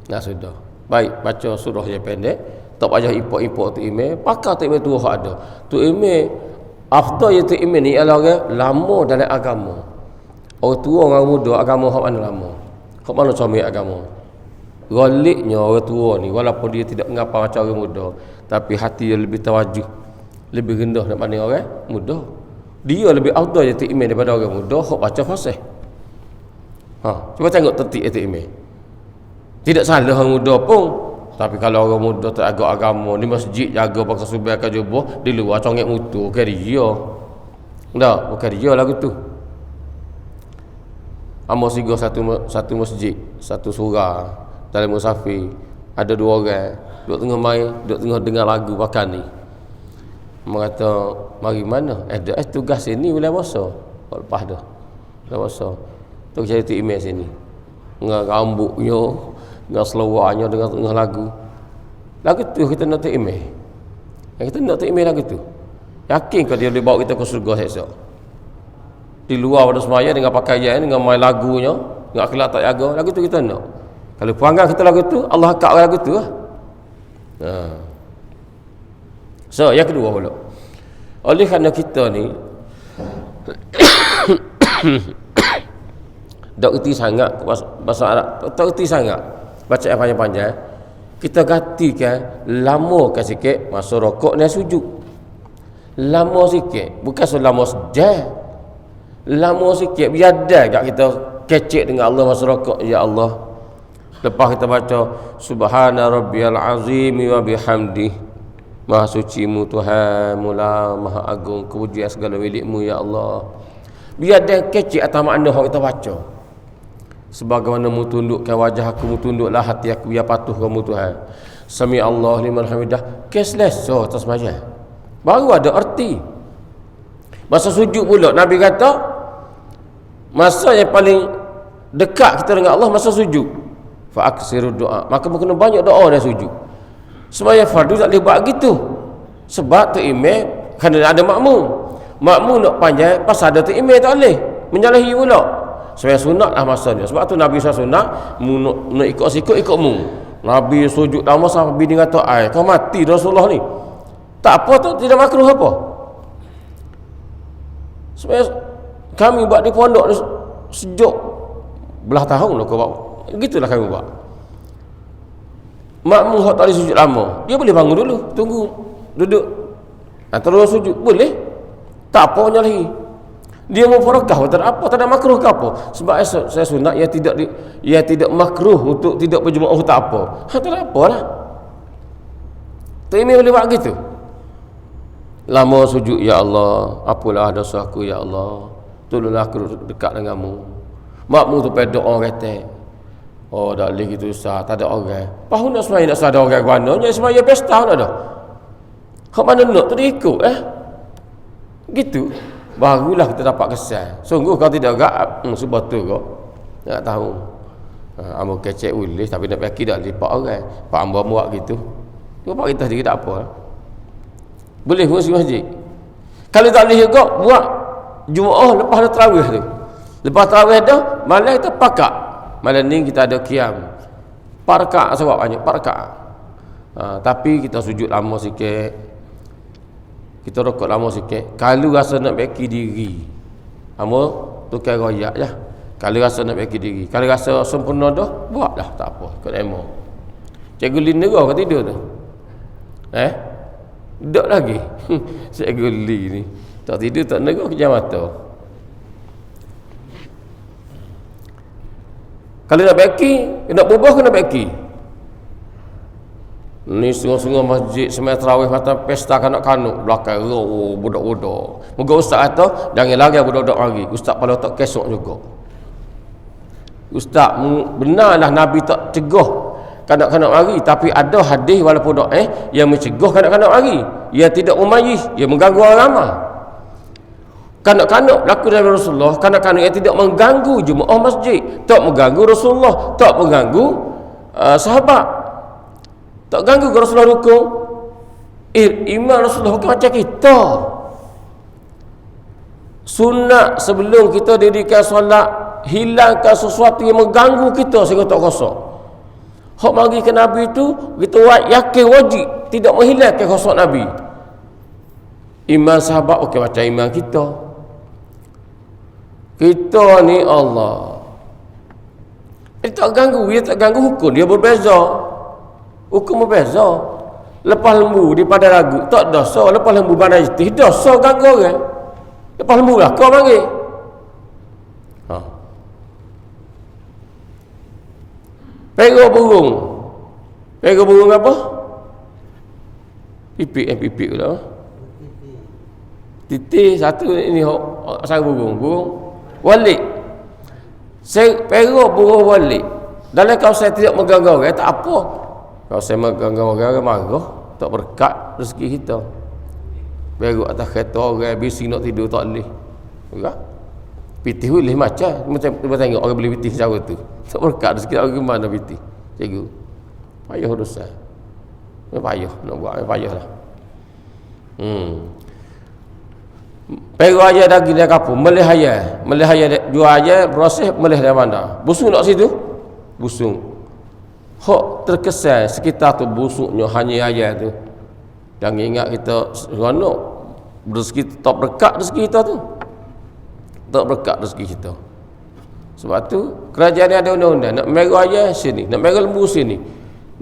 Nah sudah. Baik, baca surah yang pendek, tak payah import-import tu email, pakar tu email tu hak ada. Tu email after tu email ni ialah orang lama dalam agama. Orang tua, orang muda, agama hak mana lama. Kok mana comel agama? Galiknya orang tua ni walaupun dia tidak mengapa macam orang muda, tapi hati dia lebih tawajuh, lebih rendah daripada orang muda. Dia lebih afdal jadi imam daripada orang muda hok baca fasih. Cuba tengok tertib imam. Tidak salah orang muda pun, tapi kalau orang muda tak agak agama di masjid jaga pakai subuh ke jubah, di luar congek mutu bukan dia. Dah, bukan dia lagu tu. Amo sigo satu masjid, satu surah dalam musafir, ada 2 orang duduk tengah main, duduk tengah dengar lagu pakai ni. Mengata, mari mana? Tugas sini boleh puasa. Lepas dah. Boleh puasa. Tu cari tu email sini. Dengan rambutnya, dengan seluarnya, dengan tengah lagu. Lagu tu kita nak tu email. Yang kita nak tu email lagu tu. Yakin ke dia boleh bawa kita ke surga esok? Di luar pada semaya dengan pakaian, dengan main lagunya, dengan akhlak tak jaga, lagu tu kita nak. Kalau pelanggar kita lagu tu, Allah akak lagu tu lah. So, yang kedua pula. Oleh kerana kita ni tak erti sangat bahasa Arab, tak erti sangat baca yang panjang-panjang, kita gantikan lamakan sikit masa rokok dan sujud. Lama sikit, bukan selama sejam. Lama sikit, biar dah kat kita kecek dengan Allah masa rokok. Ya Allah, lepas kita baca Subhana Rabbiyal Azim wa bihamdih, Maha sucimu Tuhan, mula Maha agung, kepujian segala milikmu ya Allah. Biar dia kecik atas makna yang kita baca. Sebagaimana mu tundukkan wajah aku, mu tunduklah hati aku, biar patuh kamu Tuhan. Sami Allah liman hamidah. Keselesa atas sembahyang. Baru ada arti. Masa sujud pula Nabi kata, masa yang paling dekat kita dengan Allah masa sujud. Fa aksiru doa. Maka kena banyak doa dan sujud. Sembahyang fardu tak boleh buat gitu. Sebab tu imam kena ada makmum. Makmum nak panjang, pasal ada tu imam tak boleh menyalahi pula. Sembahyang sunat lah masanya. Sebab tu Nabi SAW sunat, mu nak ikut sikut, ikut mu. Nabi sujud lama sampai bini kata, kau mati Rasulullah ni. Tak apa tu, tidak makruh apa. Sembahyang kami buat di pondok sejuk belah tahun lah kau buat. Gitulah kami buat. Makmum tak boleh sujud lama, dia boleh bangun dulu, tunggu, duduk, terus sujud, boleh. Tak apa nyalahi. Dia mau farakah, tak apa, tak ada makruh ke apa. Sebab saya sunat ia tidak makruh untuk tidak berjemaah, tak apa. Tak ada apalah. Tak ini boleh buat gitu. Lama sujud, ya Allah, apalah dosa aku ya Allah, tolonglah aku dekat denganmu. Makmum tu pada doa kata, tak boleh gitu Ustaz, tak ada orang. Pahu nak sembahyang nak ada orang mana? Yang sembahyang pesta nak ada. Hak mana nak tu dia ikut gitu. Barulah kita dapat kesan. Sungguh kalau tidak agak sebab tu kau tak tahu. Amo kecek boleh tapi nak pergi dah lipat orang. Pak ambo buat gitu. Apa kita sendiri tak apa. Boleh masjid. Kalau tak boleh juga buat Jumaat lepas ada tarawih tu. Lepas tarawih dah malam kita pakak. Malam ni kita ada qiyam. 4 rakaat sebab banyak 4 rakaat. Tapi kita sujud lama sikit. Kita rokok lama sikit. Kalau rasa nak beki diri, tukar royak je. Kalau rasa nak beki diri, kalau rasa sempurna dah, buatlah, tak apa, ikut emo. Cikgu Lin negah ke tidur tu? Duduk lagi. Cikgu Lin ni tak tidur, tak negah, kejam mata. Kalau nak beki, nak berubah kena beki. Ni setengah-setengah masjid semai tarawih mata pesta kanak-kanak belakang budak-budak. Moga ustaz kata jangan lagi budak-budak lagi. Ustaz kalau tak kesok juga. Ustaz benarlah Nabi tak cegah kanak-kanak lari, tapi ada hadis walaupun yang mencegah kanak-kanak lari. Ia tidak umayyih, ia mengganggu orang ramai. Kanak-kanak berlaku dari Rasulullah, kanak-kanak yang tidak mengganggu jemaah masjid, tak mengganggu Rasulullah, tak mengganggu sahabat. Tak ganggu ke Rasulullah rukuk. Iman Rasulullah bukan macam kita. Sunat sebelum kita dirikan solat, hilangkan sesuatu yang mengganggu kita sehingga tak kosong. Hak mari ke Nabi tu kita yakin wajib tidak menghilangkan khusuk Nabi. Iman sahabat bukan macam iman kita. Kita ni Allah Dia tak ganggu, hukum. Dia berbeza. Hukum berbeza. Lepas lembu daripada ragu, tak dosa. Lepas lembu bandar jetih, dosa ganggu orang. Lepas lembu lah, kau panggil. Pergo burung. Pergo burung apa? Pipik lah. Titik satu ini sarang burung. Burung walik. Pergo burung walik. Dalam kawasan tidak mengganggu orang, tak apa. Kalau saya mengganggu orang marah, tak berkat rezeki kita. Pergo atas kereta orang bising nak tidur tak boleh. Enggak. Pitih boleh macam tengok orang beli pitih cara tu. Tak berkat rezeki orang gimana pitih. Cikgu. Payah urusan. Payah nak buat, payahlah. Pergo aja daging dia kapur, melih ayah jual aja proses melih dari mana? Busung nak situ? Busung. Hok terkesan sekitar tu busuknya hanya ayah tu. Jangan ingat kita seronok rezeki tak berkat rezeki kita tu. Tak berkat rezeki kita. Sebab tu kerajaan ni ada undang-undang nak merah ayah sini, nak merah lembu sini.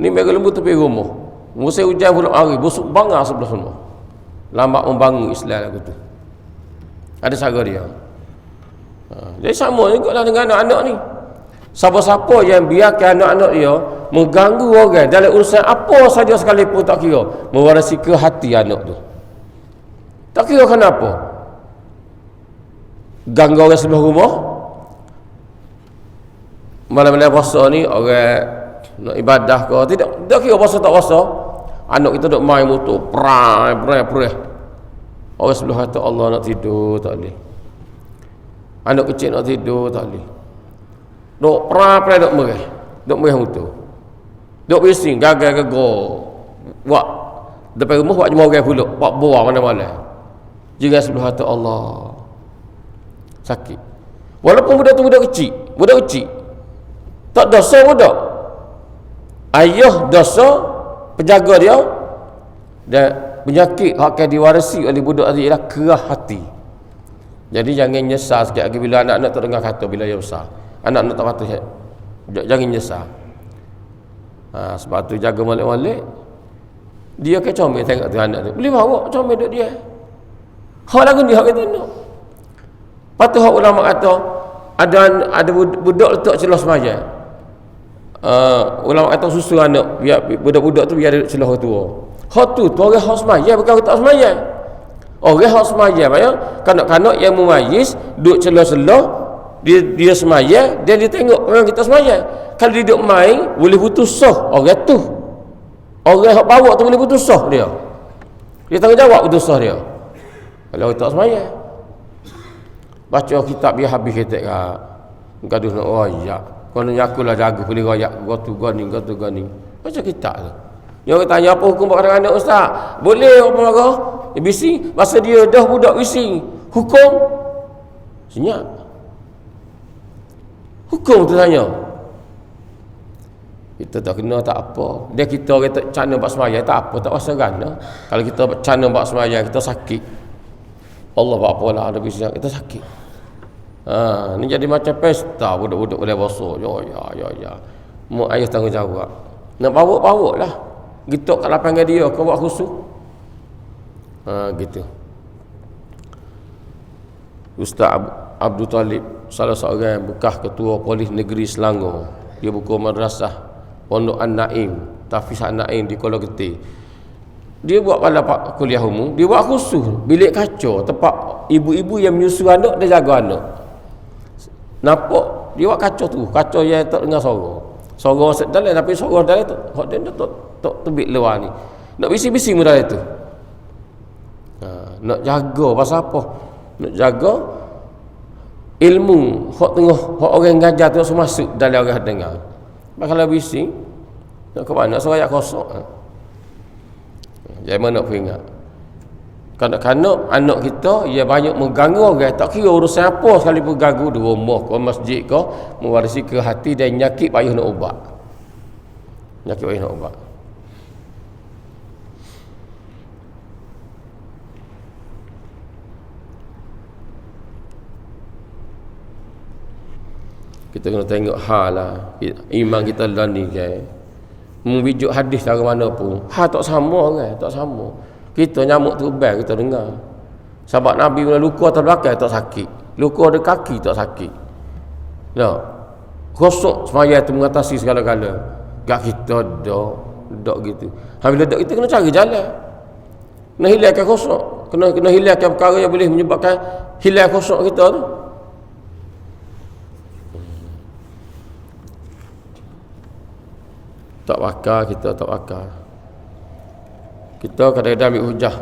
Ni merah lembu tepi rumah. Musim hujan pula hari busuk bangar sebelah sana. Lambat membangun Islam lagu tu. Ada cara dia. Jadi sama juga lah dengan anak-anak ni. Siapa-siapa yang biarkan anak-anak dia mengganggu orang dalam urusan apa saja sekalipun tak kira, mewarisi ke hati anak tu. Tak kira kenapa. Ganggu orang sebelah rumah. Malam-malam puasa ni orang nak ibadah ke tidak. Tak kira puasa tak puasa. Anak kita duk main motor, perai. Orang sebelah kata Allah nak tidur tak boleh. Anak kecil nak tidur tak boleh. Duk perai duk merah motor. Duk bising gagal-gagal. Buat depan rumah buat jemaah orang pulak, buat buah mana-mana. Jangan sebelah kata Allah sakit. Walaupun budak tu budak kecil. Tak dosa budak. Ayah dosa penjaga dia dan penyakit akan diwarisi oleh budak tadi ialah kerah hati. Jadi jangan nyesal sikit lagi bila anak-anak tak dengar kata bila dia besar. Anak-anak tak patut jangan nyesal. Sebab tu jaga malik-malik. Dia ke comel tengok tu anak tu. Boleh bawa comel duk dia. Hak lagu ni hak kita nak. Patut hak ulama kata ada budak letak celah semaya. Ulama kata susu anak biar budak-budak tu biar ada celah tua. Hak tu orang hak semaya bukan tak semaya. Orang hak semaya bayang kanak-kanak yang memayis duduk celah-celah dia semaya dan dia tengok orang kita semaya. Kalau dia duduk main boleh putus sah orang tu. Orang hak bawa tu boleh putus sah dia. Dia tanggungjawab putus sah dia. Kalau tak semaya. Baca kitab biar habis ketek kak. Gaduh nak royak. Kalau nyakulah jaga boleh royak gotu gani. Baca kitab tu. Dia orang tanya apa hukum buat anak ustaz? Boleh apa marah? Dia bising, masa dia dah budak bising. Hukum? Senyap. Hukum tu tanya. Kita tak kena tak apa. Dia kita orang tak cana buat semaya tak apa, tak rasa gana. Kalau kita cana buat semaya kita sakit. Allah buat apa lah ada bising kita sakit. Ni jadi macam pesta budak-budak boleh bosok. Ya. Mak ayah tanggungjawab. Nak bawa lah. Gitu kat lapangan dia kau buat khusus. Gitu. Ustaz Abdul Talib salah seorang bekas ketua polis negeri Selangor. Dia buka madrasah Pondok An-Naim, Tafiz An-Naim di Kuala Getih. Dia buat pada kuliah umum, dia buat khusus bilik kaca tempat ibu-ibu yang menyusu anak dan jaga anak. Nampak dia buat kaca tu, kaca yang tak dengar suara. Suara dalam tapi suara dalam tu hak dia tak tebik luar ni. Nak bising-bising mudah itu. Nak jaga pasal apa? Nak jaga ilmu hak tengah hak orang ngajar tu masuk dalam orang dengar. Kalau bising nak ke mana suara kosong. Jangan nak ingat. Kanak-kanak anak kita ia banyak mengganggu orang, tak kira urusan apa sekalipun ganggu di rumah ke masjid ke, mewarisi ke hati dan nyakit payah nak ubat. Nyakit payah nak ubat. Kita kena tengok hal lah. Iman kita lah ni kan. Membijuk hadis cara mana pun. Tak sama kan. Tak sama. Kita nyamuk tu ubah kita dengar. Sahabat Nabi bila luka atas belakang tak sakit. Luka ada kaki tak sakit. Nah. Kosok semaya tu mengatasi segala-gala. Gak kita dok gitu. Bila dok kita kena cari jalan. Kena hilangkan kosok. Kena hilangkan perkara yang boleh menyebabkan hilang kosok kita tu. Tak wakar kita, tak wakar. Kita kadang-kadang ambil hujah.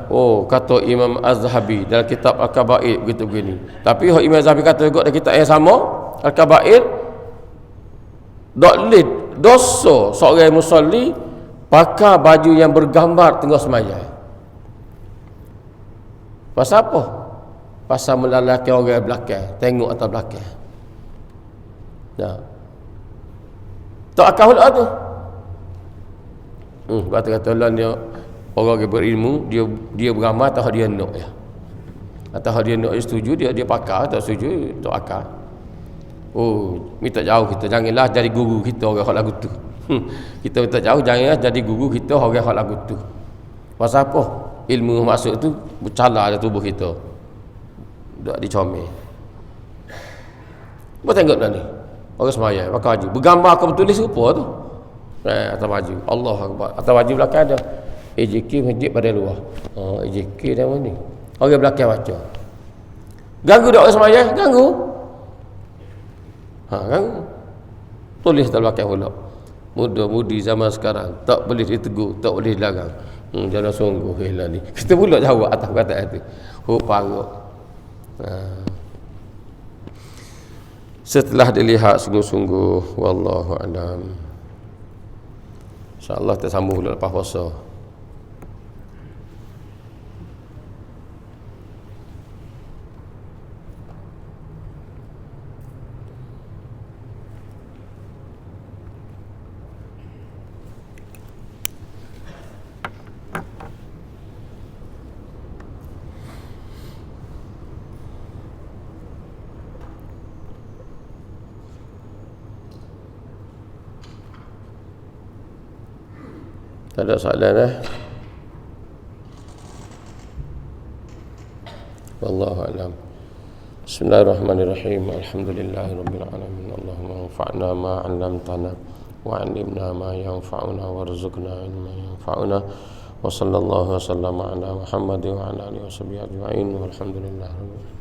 Kata Imam Az-Zahabi dalam kitab Al-Kabair begitu begini. Tapi Imam Az-Zahabi kata juga dalam kitab yang sama, Al-Kabair, tak boleh dosa seorang musalli pakai baju yang bergambar tengah sembahyang. Pasal apa? Pasal melalaikan orang belakang, tengok atas belakang. Nah. Tak akal pula tu. Kata-kata lah dia orang yang berilmu, dia beramal atau dia nak ya. Atau dia nak dia setuju, dia pakar, tak setuju, tak akal. Minta jauh kita, janganlah jadi guru kita orang hak lagu tu. Kita minta jauh, janganlah jadi guru kita orang hak lagu tu. Pasal apa? Ilmu masuk tu bercala dalam tubuh kita. Tak dicomel. Buat tengok dah ni. Orang sembahyang pakai baju bergambar kau tulis rupa tu. Atas baju. Allah Akbar. Atas baju belakang ada AJK masjid pada luar. AJK dah mana ni? Orang belakang baca. Ganggu tak orang sembahyang? Ganggu. Ganggu. Tulis atas belakang pula. Muda-mudi zaman sekarang tak boleh ditegur, tak boleh dilarang. Jangan sungguh lah ni. Kita pula jawab atas perkataan tu. Parah. Setelah dilihat sungguh-sungguh, wallahu a'lam. InsyaAllah kita sambung lepas puasa. Tak ada soalan Wallahu a'lam. Bismillahirrahmanirrahim. Alhamdulillahirabbil alamin. Allahumma anfa'na ma 'allamtana wa 'allimna ma yanfa'una warzuqna ilman yanfa'una. Wa sallallahu wa sallama ala Muhammad wa ala alihi wa sahbihi ajma'in. Walhamdulillahirabbil alamin.